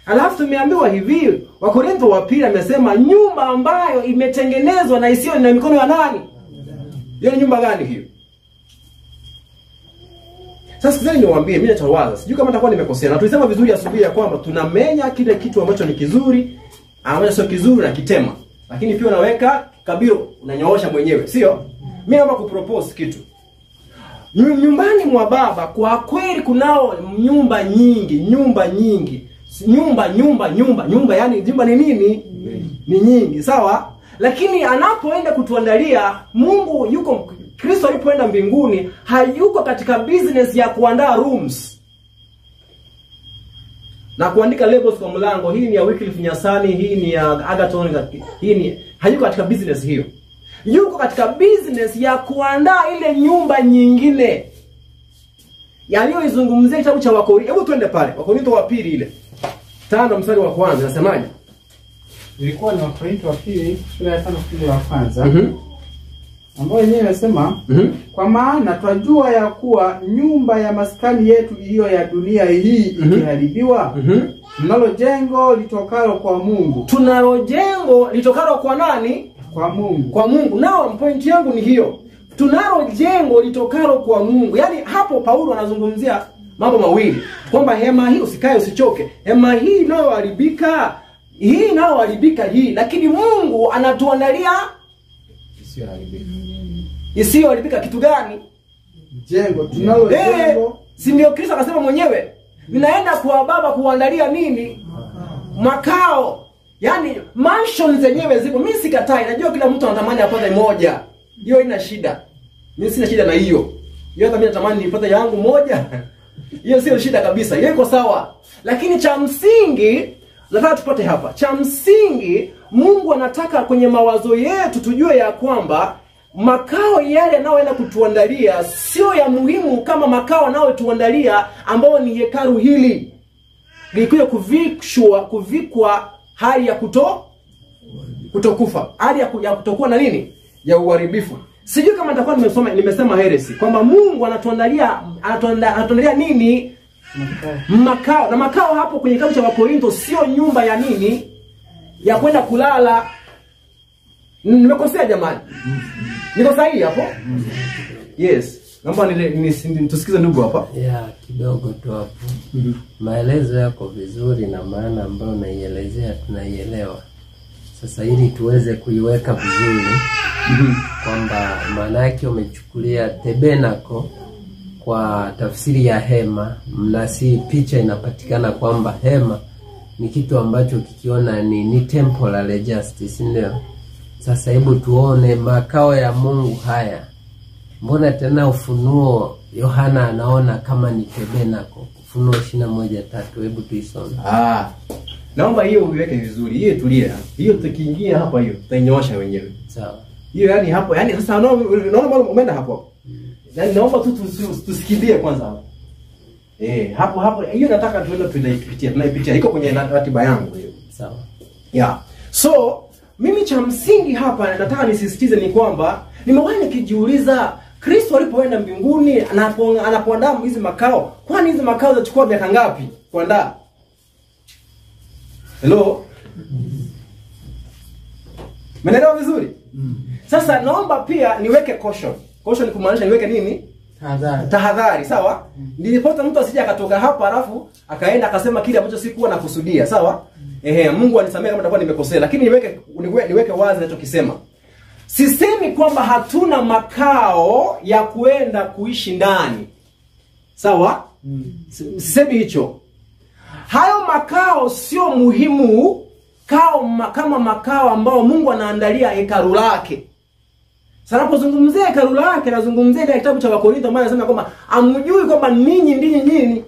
Alafu tumeambiwa hivi, Wakorintho wa pili amesema nyumba ambayo imetengenezwa na isiyo na mikono ya nani? Hiyo ni nyumba gani hiyo? Sasa sikizeni niwaambie, mimi nitawaza. Sijui kama nitakuwa nimekosea. Na tulisema vizuri asubuhi ya kwamba tunamenya kile kitu ambacho ni kizuri, ambacho sio kizuri na kitema. Lakini pia unaweka kabiro, unanyoosha mwenyewe, sio? Mimi naomba kupropose kitu. Nyumbani mwa baba kwa kweli kunao nyumba nyingi. Nyumba yani nyumba ni nini? Ni nyingi, sawa? Lakini anapoenda kutuandalia, Mungu yuko, Kristo alipoenda mbinguni, hayuko katika business ya kuandaa rooms na kuandika labels kwa mlango. Hii ni ya Wycliffe Nyasani, hii ni ya Agathon, hii ni, hayuko katika business hiyo. Yuko katika business ya kuandaa ile nyumba nyingine yaliyoizungumzia kitabu cha Wakorintho. Hebu twende pale Wakorintho wa pili ile 5 mstari wa kwanza, nasemaje? Ilikuwa ni Wakorintho wa pili sura ya 5 fungu la kwanza. Ambayo yenyewe inasema kwa maana twajua ya kuwa nyumba ya maskani yetu iliyo ya dunia hii ikiharibiwa, tunalo jengo litokalo kwa Mungu. Tunalo jengo litokalo kwa nani? Kwa Mungu. Kwa Mungu. Nao point yangu ni hiyo. Tunalo jengo litokalo kwa Mungu. Yaani hapo Paulo anazungumzia mambo mawili. Kwamba hema hii usikae usichoke. Hema hii inayoharibika, hii inayoharibika hii, lakini Mungu anatuandalia isiyoharibika. Kitu gani? Jengo. Tunalo jengo. Si ndio Kristo akasema mwenyewe, ninaenda kwa Baba kuandalia nini? Makao. Yaani mansion zenyewe zipo. Mimi sikatai, najua kila mtu anatamani apate moja. Hiyo ina shida. Mimi sina shida na hiyo. Hiyo hata mimi natamani nipate yangu moja. Hiyo sio shida kabisa. Hiyo iko sawa. Lakini cha msingi nataka tupate hapa. Cha msingi Mungu anataka kwenye mawazo yetu tujue ya kwamba makao yale yanayoenda kutuandalia sio ya muhimu kama makao anayotuandalia ambao ni hekalu hili. Likuja kuvikwa hali ya kutokufa, hali ya kutokuwa na nini? Ya uharibifu. Sijui kama nitakuwa nimesema heresi kwamba Mungu anatuandalia nini? Makao. Na makao hapo kwenye kitabu cha Wakorintho sio nyumba ya nini? Ya kwenda kulala. Nimekosea jamani? Niko sahihi hapo? Yes. Naomba tusikize ndugu hapa. Kidogo tu hapo. Maelezo yako vizuri na maana ambayo unaielezea tunaielewa. Sasa ili tuweze kuiweka vizuri kwamba maana yake umechukulia tabernacle kwa tafsiri ya hema, mnasi picha inapatikana kwamba hema ni kitu ambacho kikiona ni temporary justice, ndio. Sasa hebu tuone makao ya Mungu haya. Mbona tena Ufunuo Yohana anaona kama ni tabernacle? Ufunuo 21:3, hebu tuisome. Naomba hiyo uiweke vizuri. Hiyo tulia. Hiyo tukiingia hapa hiyo tutainyoosha wenyewe. Sawa. Hiyo yani hapo, yani sasa naona umeenda hapo. Yaani naomba tu tusikimbie kwanza hapo. Hapo hiyo nataka tuende tunaipitia. Iko kwenye ratiba yangu hiyo. Sawa. So mimi cha msingi hapa nataka nisisitize ni kwamba nimewahi nikijiuliza Kristo alipoenda mbinguni anapoandaa hizi makao, kwani hizi makao zitachukua miaka ngapi kuandaa? Hello? Mnaelewa vizuri? Sasa naomba pia niweke caution. Caution kumaanisha niweke nini? Tahadhari, sawa? Nilipota mtu asije akatoka hapa alafu akaenda akasema kile ambacho sikuwa nakusudia, sawa? Mungu anisamehe kama nitakuwa nimekosea, lakini niweke wazi ninachokisema. Sisemi kwamba hatuna makao ya kuenda kuishi ndani. Sawa? Sisemi hicho. Hayo makao sio muhimu kama makao ambao Mungu anaandalia hekalu lake. Sasa napozungumzia hekalu lake, nazungumzia ile kitabu cha Wakorintho ambayo anasema kwamba amjui kwamba ninyi ndinyi nini?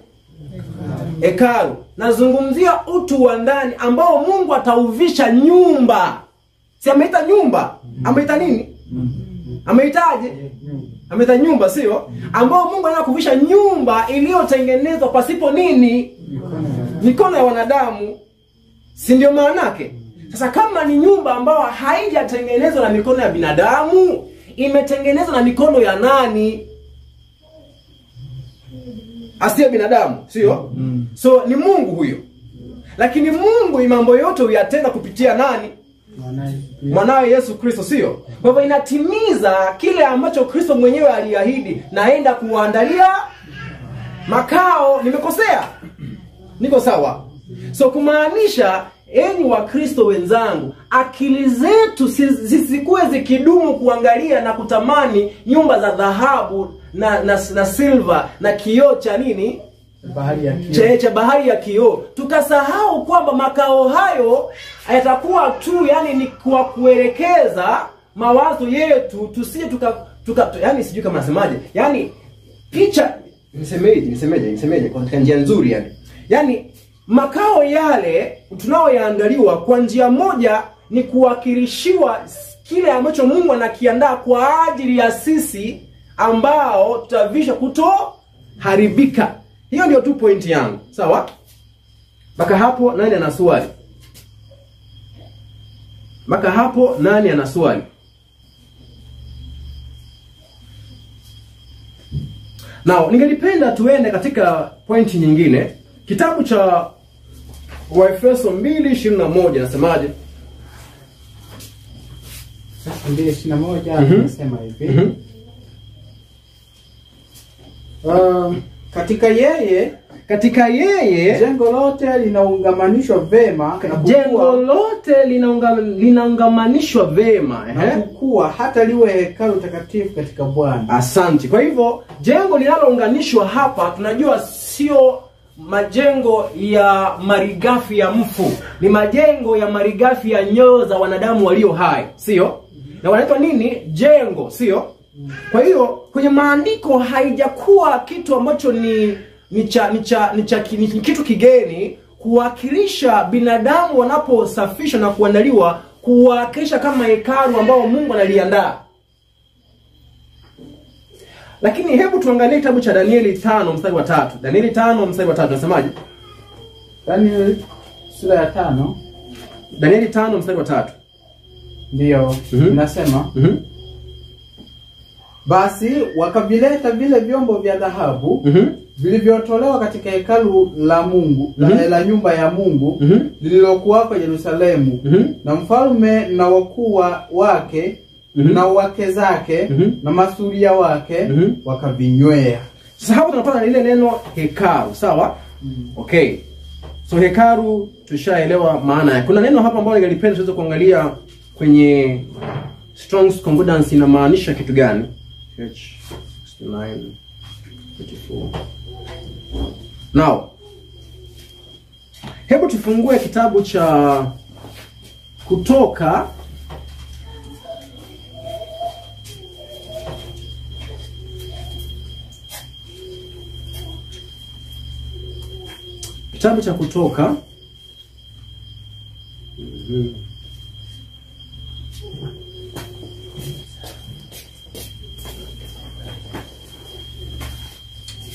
Hekalu. Nazungumzia utu wa ndani ambao Mungu atauvisha nyumba. Si ameita nyumba? Ameita nini? Ameitaje? Ameleta nyumba, sio? Ambao Mungu anataka kuvisha nyumba iliyotengenezwa pasipo nini? Mikono ya wanadamu. Si ndio maana yake? Sasa kama ni nyumba ambayo haijatengenezwa na mikono ya binadamu, imetengenezwa na mikono ya nani? Asiye binadamu, sio? So ni Mungu huyo. Lakini Mungu mambo yote huyatenda kupitia nani? Mwanawe Yesu Kristo, sio? Kwa hivyo inatimiza kile ambacho Kristo mwenyewe aliahidi, naenda kuandalia makao. Nimekosea? Niko sawa? So kumaanisha, enyi wa Kristo wenzangu, akili zetu zisikuwe zikidumu kuangalia na kutamani nyumba za dhahabu na silver na kioo cha nini? Bahari ya kioo. Cha bahari ya kioo. Tukasahau kwamba makao hayo yatakuwa tu yani ni kwa kuelekeza mawazo yetu, tusije yani sijui kama nasemaje. Yani picha nisemeje kwa njia nzuri yani. Yani makao yale tunaoyaandaliwa kwa njia moja ni kuwakilishiwa kile ambacho Mungu anakiandaa kwa ajili ya sisi ambao tutavisha kutoharibika. Hiyo ndio tu point yangu. Sawa? Mpaka hapo nani ana swali? Mpaka hapo nani ana swali? Now, ningelipenda tuende katika pointi nyingine. Kitabu cha Waefeso 2:21 nasemaje? 2:21 nasema hivi. Katika yeye jengo lote linaungamanishwa vema linaungamanishwa vema na kukua hata liwe hekalu takatifu katika Bwana. Asante. Kwa hivyo jengo linalounganishwa hapa tunajua sio majengo ya marigafi ya mfu, ni majengo ya marigafi ya nyoyo za wanadamu walio hai, sio? Na wanaitwa nini? Jengo, sio? Kwa hiyo kwenye maandiko haijakuwa kitu ambacho ni kitu kigeni kuwakilisha binadamu wanaposafishwa na kuandaliwa, kuwakilisha kama hekalu ambao Mungu analiandaa. Lakini hebu tuangalie kitabu cha Danieli 5:3. Danieli 5:3 nasemaje? Danieli sura ya 5. Danieli 5:3. Ndio, inasema basi wakavileta vile vyombo vya dhahabu vilivyotolewa katika hekalu la Mungu, la nyumba ya Mungu lililokuwa Yerusalemu, na mfalme na wakuu wake na wake zake na masuria wake wakavinywea. Sasa hapo tunapata ile neno hekalu, sawa? Okay. So hekalu tushaelewa maana yake. Kuna neno hapa ambalo ningelipenda tuweze kuangalia kwenye Strong's Concordance inamaanisha kitu gani? H69:24. Now, hebu tufungue kitabu cha Kutoka Kutoka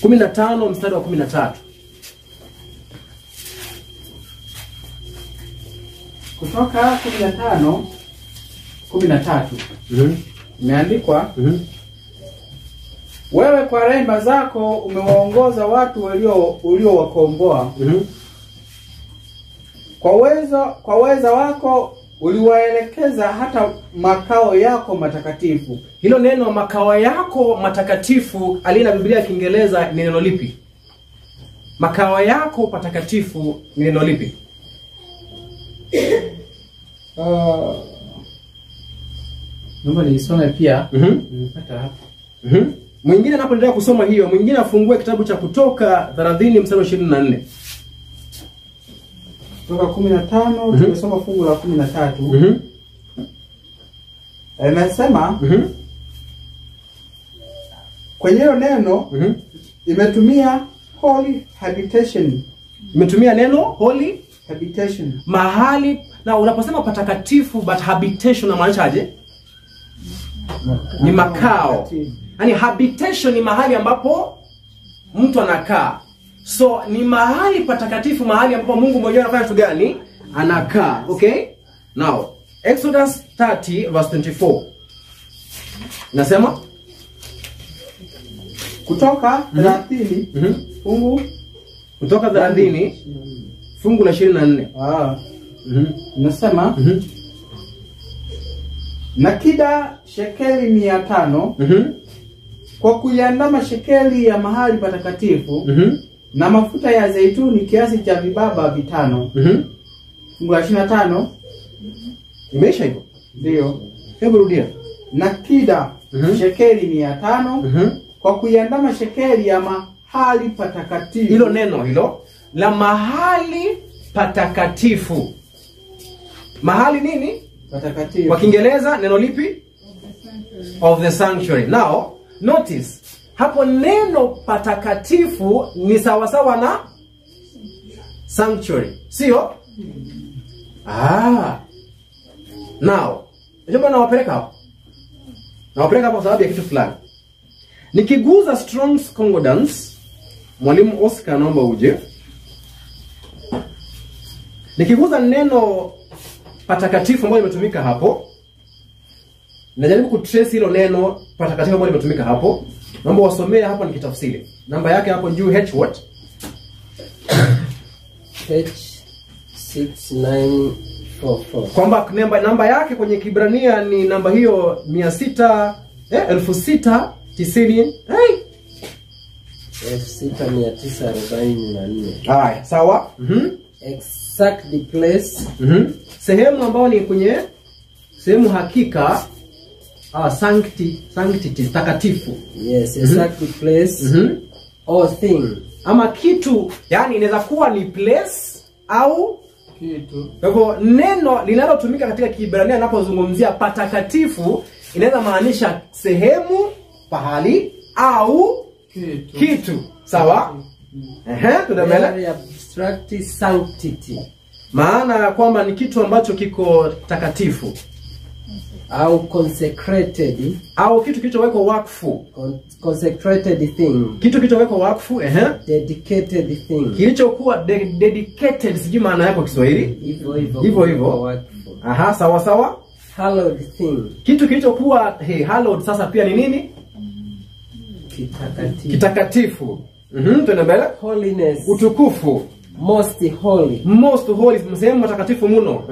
15 mstari wa 13. Kutoka 15:13. Imeandikwa wewe kwa rehema zako umewaongoza watu uliowakomboa. Kwa uweza wako uliwaelekeza hata makao yako matakatifu. Hilo neno makao yako matakatifu alina Biblia ya Kiingereza ni neno lipi? Makao yako patakatifu ni neno lipi? Naomba nisome pia. Nimepata hapa. Mwingine anapoendelea kusoma hiyo, mwingine afungue kitabu cha Kutoka 30 mstari wa 24. Kutoka 15 tumesoma fungu la 13. Anasema kwenye hilo neno imetumia holy habitation. Imetumia neno holy habitation. Mahali, na unaposema patakatifu but habitation unamaanisha aje? Ni makao. Yaani habitation ni mahali ambapo mtu anakaa. So ni mahali patakatifu, mahali ambapo Mungu mwenyewe anafanya kitu gani? Anakaa. Okay? Now, Exodus 30 verse 24. Nasema Kutoka 30 fungu kutoka 30 fungu la 24. Nasema nakida shekeli 500 kwa kuiandama shekeli ya mahali patakatifu na mafuta ya zeituni kiasi cha vibaba 5. Fungu la 25 imeisha hivyo. ndio. Hebu rudia. Nakida shekeli 500 kwa kuiandama shekeli ya mahali patakatifu. Hilo neno hilo la mahali patakatifu. Mahali nini? Patakatifu. Kwa Kiingereza neno lipi? Of the sanctuary. Now, notice hapo neno patakatifu ni sawa sawa na sanctuary. Sio? Now, njoo nawapeleka hapo. Nawapeleka hapo sababu ya kitu fulani. Nikiguza Strong's Concordance, mwalimu Oscar naomba uje. Nikiguza neno patakatifu ambalo limetumika hapo, najaribu kutrace hilo neno patakatifu ambalo limetumika hapo. Naomba wasomee hapo nikitafsiri. Namba yake hapo juu H what? H6944. Kwamba namba yake kwenye Kiebrania ni namba hiyo 1690. 6944. Haya, sawa? Exact the place. Sehemu ambayo ni kwenye sehemu hakika, sanctity takatifu. Yes, exact the place or thing. Ama kitu, yani inaweza kuwa ni place au kitu. Kwa hivyo neno linalotumika katika Kiebrania linapozungumzia patakatifu inaweza maanisha sehemu, pahali au kitu. Sawa? Tunaelewa. Very abstract sanctity. Maana ya kwamba ni kitu ambacho kiko takatifu au consecrated, au kitu kilichowekwa wakfu. Consecrated thing. Kitu kilichowekwa wakfu, dedicated thing. Kilichokuwa dedicated, sijui maana yake kwa Kiswahili. Hivyo. Sawa sawa. Hallowed thing. Kitu kilichokuwa hallowed sasa pia ni nini? Kitakatifu. Tuende mbele. Holiness. Utukufu. Most holy. Most holy, sehemu takatifu mno.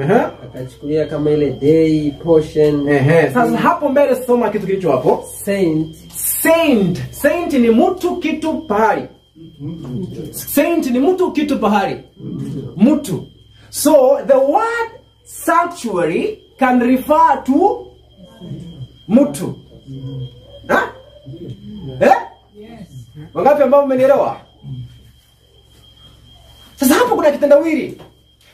Akachukulia kama ile day portion. Sasa hapo mbele soma kitu kilicho hapo. Saint ni mtu, kitu, pahali. Saint ni mtu, kitu, pahali. Mtu. So the word sanctuary can refer to mtu. Yes. Wangapi ambao mmenielewa? Sasa hapo kuna kitendawili.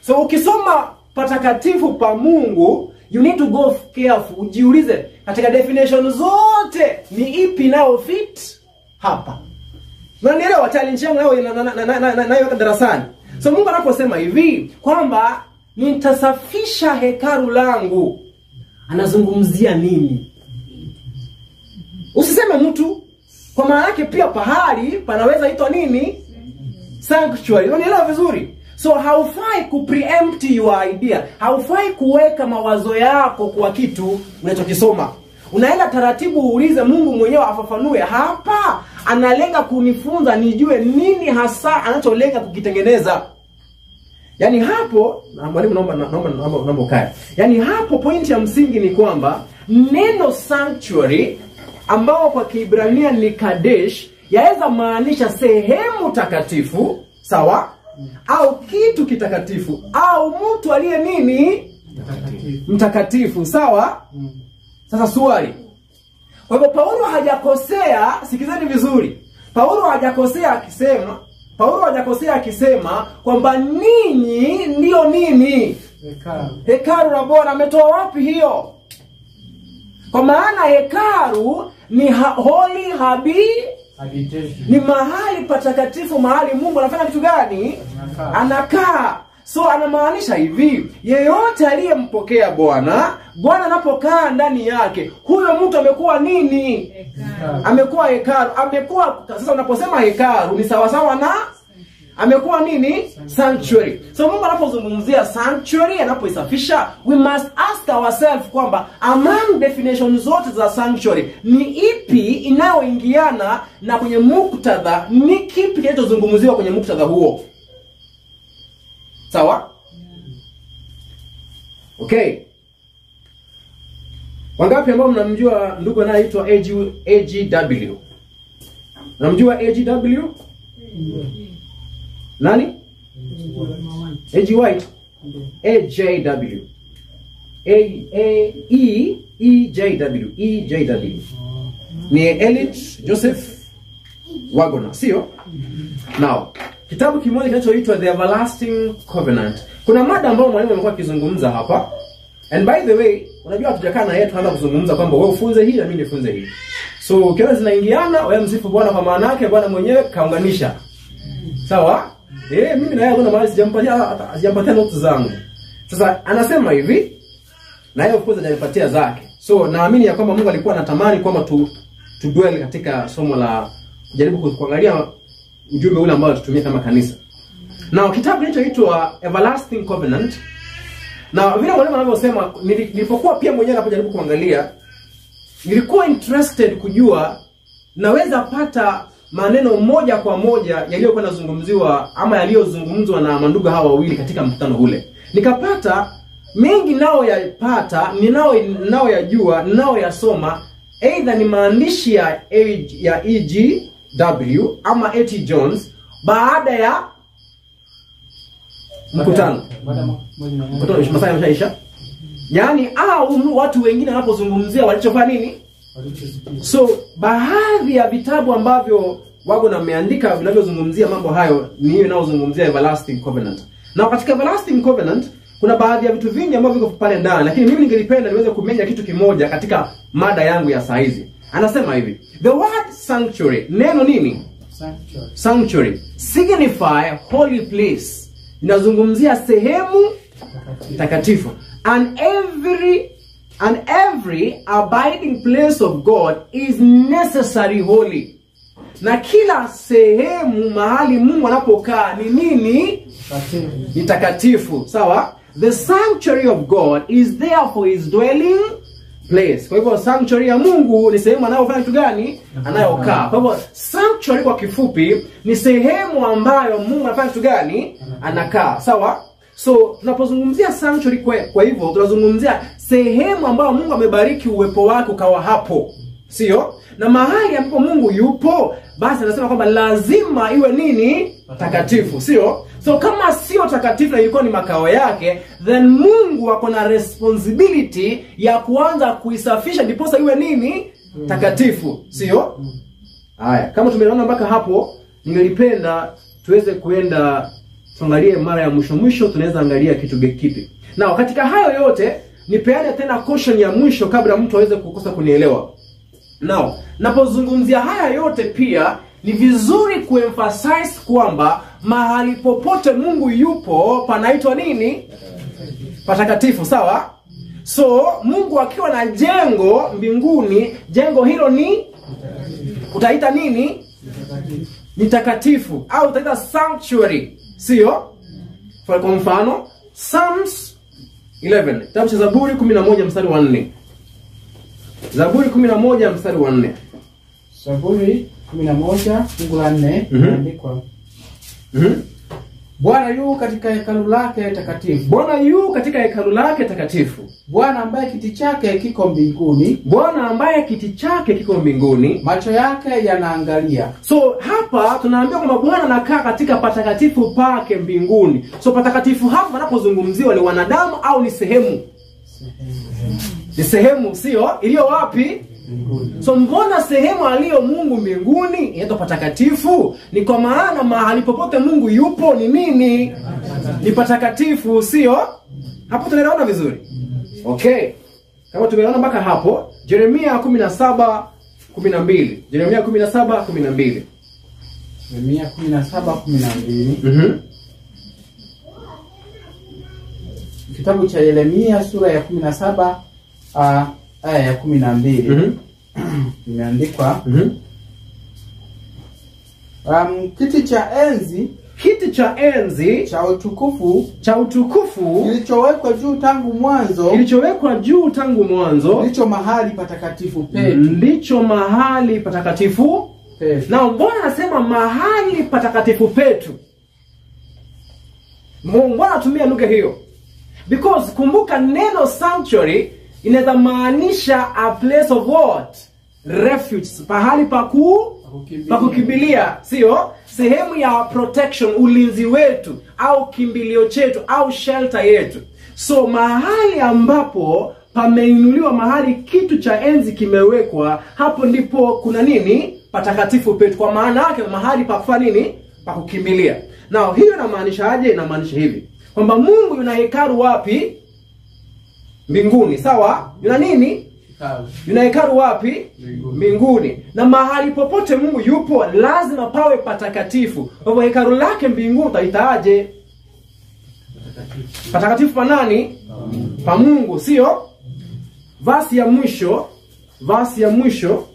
So ukisoma patakatifu pa Mungu, you need to go careful. Ujiulize katika definition zote ni ipi inayo fit hapa. Unanielewa challenge yangu nayo darasani. So Mungu anaposema hivi kwamba nitasafisha hekalu langu, anazungumzia nini? Usiseme mtu, kwa maana yake pia pahali panaweza itwa nini? Sanctuary. Unanielewa vizuri? So haufai kupreempt your idea. Haufai kuweka mawazo yako kwa kitu unachokisoma. Unaenda taratibu uulize Mungu mwenyewe afafanue hapa. Analenga kunifunza nijue nini hasa anacholenga kukitengeneza. Yaani hapo, mwalimu naomba ukae. Yaani hapo pointi ya msingi ni kwamba neno sanctuary ambao kwa Kiebrania ni Kadesh yaweza maanisha sehemu takatifu, sawa? Au kitu kitakatifu, au mtu aliye nini? Mtakatifu, sawa? Sasa swali. Kwa hivyo Paulo hajakosea, sikizeni vizuri. Paulo hajakosea akisema kwamba ninyi ndio nini? Hekalu la Bwana. Ametoa wapi hiyo? Kwa maana hekalu ni holy habitation. Ni mahali patakatifu, mahali Mungu anafanya kitu gani? Anakaa. So anamaanisha hivi, yeyote aliyempokea Bwana, Bwana anapokaa ndani yake, huyo mtu amekuwa nini? Hekalu. Amekuwa hekalu. Amekuwa, sasa unaposema hekalu ni sawa sawa na amekuwa nini? Sanctuary. So Mungu anapozungumzia sanctuary, anapoisafisha, we must ask ourselves kwamba among definitions zote za sanctuary ni ipi inayoingiana na kwenye muktadha, ni kipi kinachozungumziwa kwenye muktadha huo. Sawa? Okay. Wangapi ambao mnamjua ndugu anayeitwa AGW? Mnamjua AGW? Nani? AG White. AJW. EJW. Ni Elite Joseph Wagner, sio? Now, kitabu kimoja kinachoitwa The Everlasting Covenant. Kuna mada ambayo mwalimu amekuwa akizungumza hapa. And by the way, unajua hatujakaa na yeye tuanza kuzungumza kwamba wewe ufunze hii na mimi nifunze hii. So ukiona zinaingiana, wewe msifu Bwana kwa maana yake, Bwana mwenyewe kaunganisha. Sawa? Mimi na yeye kuna mahali sijampatia notes zangu. Sasa anasema hivi, na yeye of course hajanipatia zake. So naamini ya kwamba Mungu alikuwa anatamani kwamba tu dwell katika somo la kujaribu kuangalia ujumbe ule ambao tutumia kama kanisa. Na kitabu kinachoitwa Everlasting Covenant, na vile mwalimu anavyosema, nilipokuwa pia mwenyewe napojaribu kuangalia, nilikuwa interested kujua naweza pata maneno moja kwa moja yaliyokuwa yanazungumziwa ama yaliyozungumzwa na mandugu hawa wawili katika mkutano ule. Nikapata mengi nao yapata, ninao yajua, ninao yasoma, either ni maandishi ya EGW ama A.T. Jones baada ya mkutano. Mkutano masaa yameshaisha. Yaani au watu wengine wanapozungumzia walichofanya nini? So baadhi ya vitabu ambavyo wako na meandika vinavyozungumzia mambo hayo ni hiyo inayozungumzia Everlasting Covenant. Na katika Everlasting Covenant kuna baadhi ya vitu vingi ambavyo viko pale ndani, lakini mimi ningelipenda niweze kumenya kitu kimoja katika mada yangu ya saa hizi. Anasema hivi, the word sanctuary, neno nini? Sanctuary signify holy place. Inazungumzia sehemu takatifu. And every abiding place of God is necessary holy. Na kila sehemu mahali Mungu anapokaa ni nini? Ni takatifu. Sawa? The sanctuary of God is there for his dwelling place. Kwa hivyo sanctuary ya Mungu ni sehemu anayofanya kitu gani? Anayokaa. Kwa hivyo sanctuary kwa kifupi ni sehemu ambayo Mungu anafanya kitu gani? Anakaa. Sawa? So tunapozungumzia sanctuary kwa hivyo tunazungumzia sehemu ambayo Mungu amebariki uwepo wake ukawa hapo. Sio? Na mahali ambapo Mungu yupo, basi anasema kwamba lazima iwe nini? Takatifu, sio? So kama sio takatifu na ilikuwa ni makao yake, then Mungu ako na responsibility ya kuanza kuisafisha ndiposa iwe nini? Takatifu, sio? Haya, kama tumeona mpaka hapo, ningelipenda tuweze kuenda tuangalie mara ya mwisho tunaweza angalia kitu kipi. Na katika hayo yote nipeane tena caution ya mwisho kabla mtu aweze kukosa kunielewa. Now, napozungumzia haya yote pia ni vizuri kuemphasize kwamba mahali popote Mungu yupo panaitwa nini? Patakatifu, sawa? So, Mungu akiwa na jengo mbinguni, jengo hilo ni utaita nini? Ni takatifu au utaita sanctuary, sio? Kwa mfano, Psalms 11, kitabu cha Zaburi 11 mstari wa 4. Zaburi 11 mstari wa 4. Zaburi 11 fungu la 4 imeandikwa. Bwana yu katika hekalu lake takatifu. Bwana yu katika hekalu lake takatifu. Bwana ambaye kiti chake kiko mbinguni. Bwana ambaye kiti chake kiko mbinguni. Macho yake yanaangalia. So hapa tunaambiwa kwamba Bwana anakaa katika patakatifu pake mbinguni. So patakatifu hapa wanapozungumziwa ni wanadamu au ni sehemu? Ni sehemu, sio? Iliyo wapi? Mbinguni. So mbona sehemu aliyo Mungu mbinguni inaitwa patakatifu? Ni kwa maana mahali popote Mungu yupo ni nini? Ni patakatifu, sio? Hapo tunaelewana vizuri? Okay. Kama tumeelewana mpaka hapo, Yeremia 17:12. Yeremia 17:12. Yeremia 17:12. kitabu cha Yeremia sura ya 17 aya ya 12. Imeandikwa kiti cha enzi cha utukufu kilichowekwa juu tangu mwanzo ndicho mahali patakatifu petu. Na mbona anasema mahali patakatifu petu? Mbona anatumia lugha hiyo? Because kumbuka neno sanctuary inaweza maanisha a place of what? Refuge, pahali pa kukimbilia, sio? Sehemu ya protection, ulinzi wetu au kimbilio chetu au shelter yetu. So mahali ambapo pameinuliwa, mahali kitu cha enzi kimewekwa, hapo ndipo kuna nini? Patakatifu petu. Kwa maana yake mahali pa kufanya nini? Pa kukimbilia. Na hiyo inamaanisha aje? Inamaanisha hivi kwamba Mungu yuna hekalu wapi? Mbinguni, sawa? Yuna nini? Yuna hekalu wapi? Mbinguni. Na mahali popote Mungu yupo lazima pawe patakatifu. Kwa hivyo hekalu lake mbinguni utaitaaje? Patakatifu pa nani? Pa Mungu, sio? Verse ya mwisho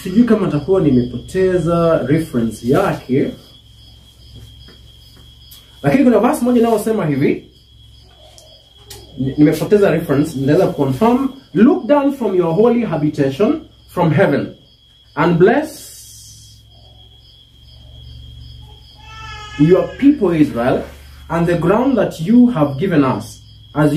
sijui kama nitakuwa nimepoteza reference yake, lakini kuna verse moja inayosema hivi, nimepoteza reference, nitaweza confirm. Look down from your holy habitation from heaven and bless your people Israel and the ground that you have given us, as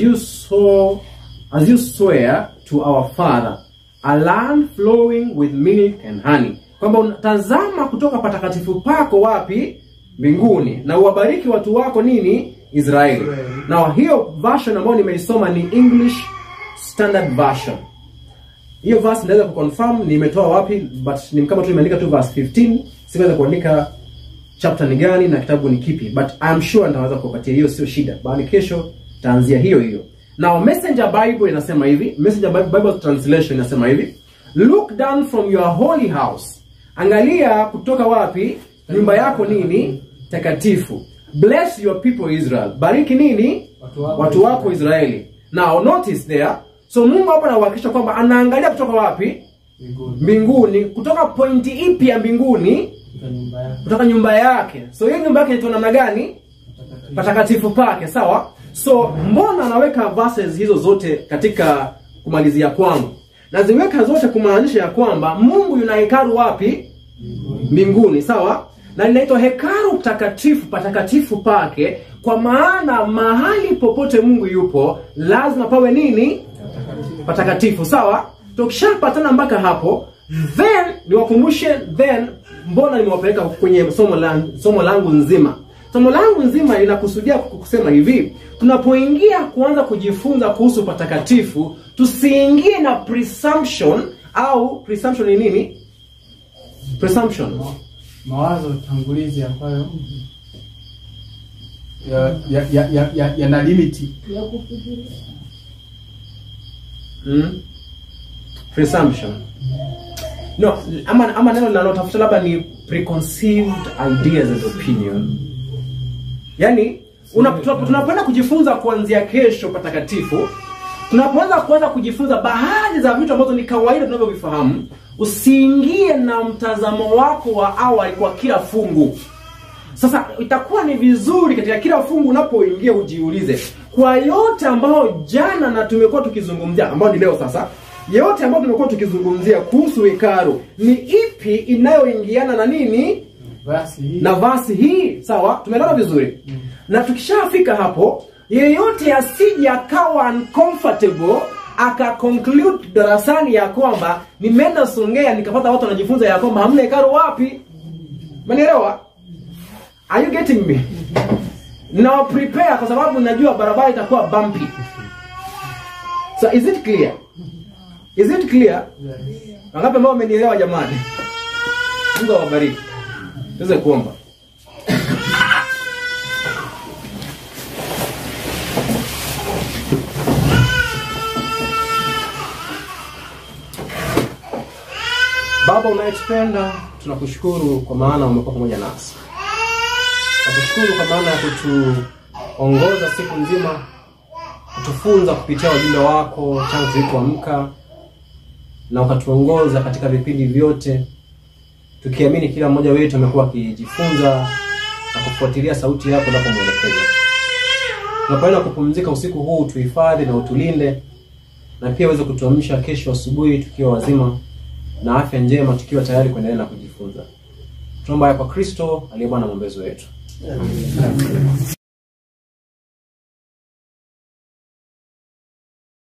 you swear to our father, a land flowing with milk and honey. Kwamba unatazama kutoka patakatifu pako wapi? Mbinguni. Na uwabariki watu wako nini? Israeli. Na hiyo version ambayo nimeisoma ni English Standard Version. Hiyo verse naweza kuconfirm nimetoa wapi, but ni kama tu nimeandika tu verse 15, siweza kuandika chapter ni gani na kitabu ni kipi, but I'm sure nitaweza kupatia hiyo, sio shida. Bali kesho taanzia hiyo. Now Messenger Bible inasema hivi, Messenger Bible Translation inasema hivi, look down from your holy house. Angalia kutoka wapi? Nyumba yako nini? Takatifu. Bless your people Israel. Bariki nini? Watu wako Israeli. Now notice there, so Mungu hapa anahakikisha kwamba anaangalia kutoka wapi? Mbinguni. Kutoka pointi ipi ya mbinguni? Kutoka nyumba yake. So hiyo nyumba yake inaitwa namna gani? Patakatifu pake, sawa? So mbona anaweka verses hizo zote katika kumalizia kwangu? Naziweka zote kumaanisha ya kwamba Mungu yuna hekalu wapi? Mbinguni, sawa? Na linaitwa hekalu takatifu, patakatifu pake, kwa maana mahali popote Mungu yupo lazima pawe nini? Patakatifu, sawa? Tukishapatana mpaka hapo, then niwakumbushe mbona nimewapeleka kwenye somo langu nzima. Somo langu nzima linakusudia kusema hivi, tunapoingia kuanza kujifunza kuhusu patakatifu, tusiingie na presumption. Au presumption ni nini? Presumption, mawazo tangulizi ambayo yana limiti. Presumption. No, ama neno linalotafuta labda ni preconceived ideas and opinion. Yaani tunapoenda kujifunza kuanzia kesho patakatifu, tunapoanza kuanza kujifunza baadhi za vitu ambazo ni kawaida tunavyovifahamu, usiingie na mtazamo wako wa awali kwa kila fungu. Sasa itakuwa ni vizuri katika kila fungu unapoingia ujiulize, kwa yote ambao jana na tumekuwa tukizungumzia, ambao ni leo sasa, yote ambao tumekuwa tukizungumzia kuhusu hekalu, ni ipi inayoingiana na nini? Na vasi hii, sawa? Tumeelewa vizuri? Na tukishafika hapo, yeyote asije akawa uncomfortable aka-conclude darasani ya kwamba nimeenda Songea nikapata watu wanajifunza ya kwamba hamna hekalu wapi? Manielewa? Are you getting me? Now prepare, kwa sababu najua barabara itakuwa bumpy. So is it clear? Is it clear? Wangapi ambao wamenielewa jamani? Mungu awabariki. Tuweze kuomba. Baba unayetupenda, tunakushukuru kwa maana umekuwa pamoja nasi. Tunakushukuru kwa maana ya kutuongoza siku nzima, kutufunza kupitia ujumbe wako tangu tulipoamka, na ukatuongoza katika vipindi vyote, tukiamini kila mmoja wetu amekuwa akijifunza na kufuatilia sauti yako unapomwelekeza. Tunapoenda kupumzika usiku huu, tuhifadhi na utulinde, na pia uweze kutuamsha kesho asubuhi tukiwa wazima na afya njema, tukiwa tayari kuendelea na kujifunza. Tunaomba kwa Kristo aliye Bwana mwombezi wetu. Amen.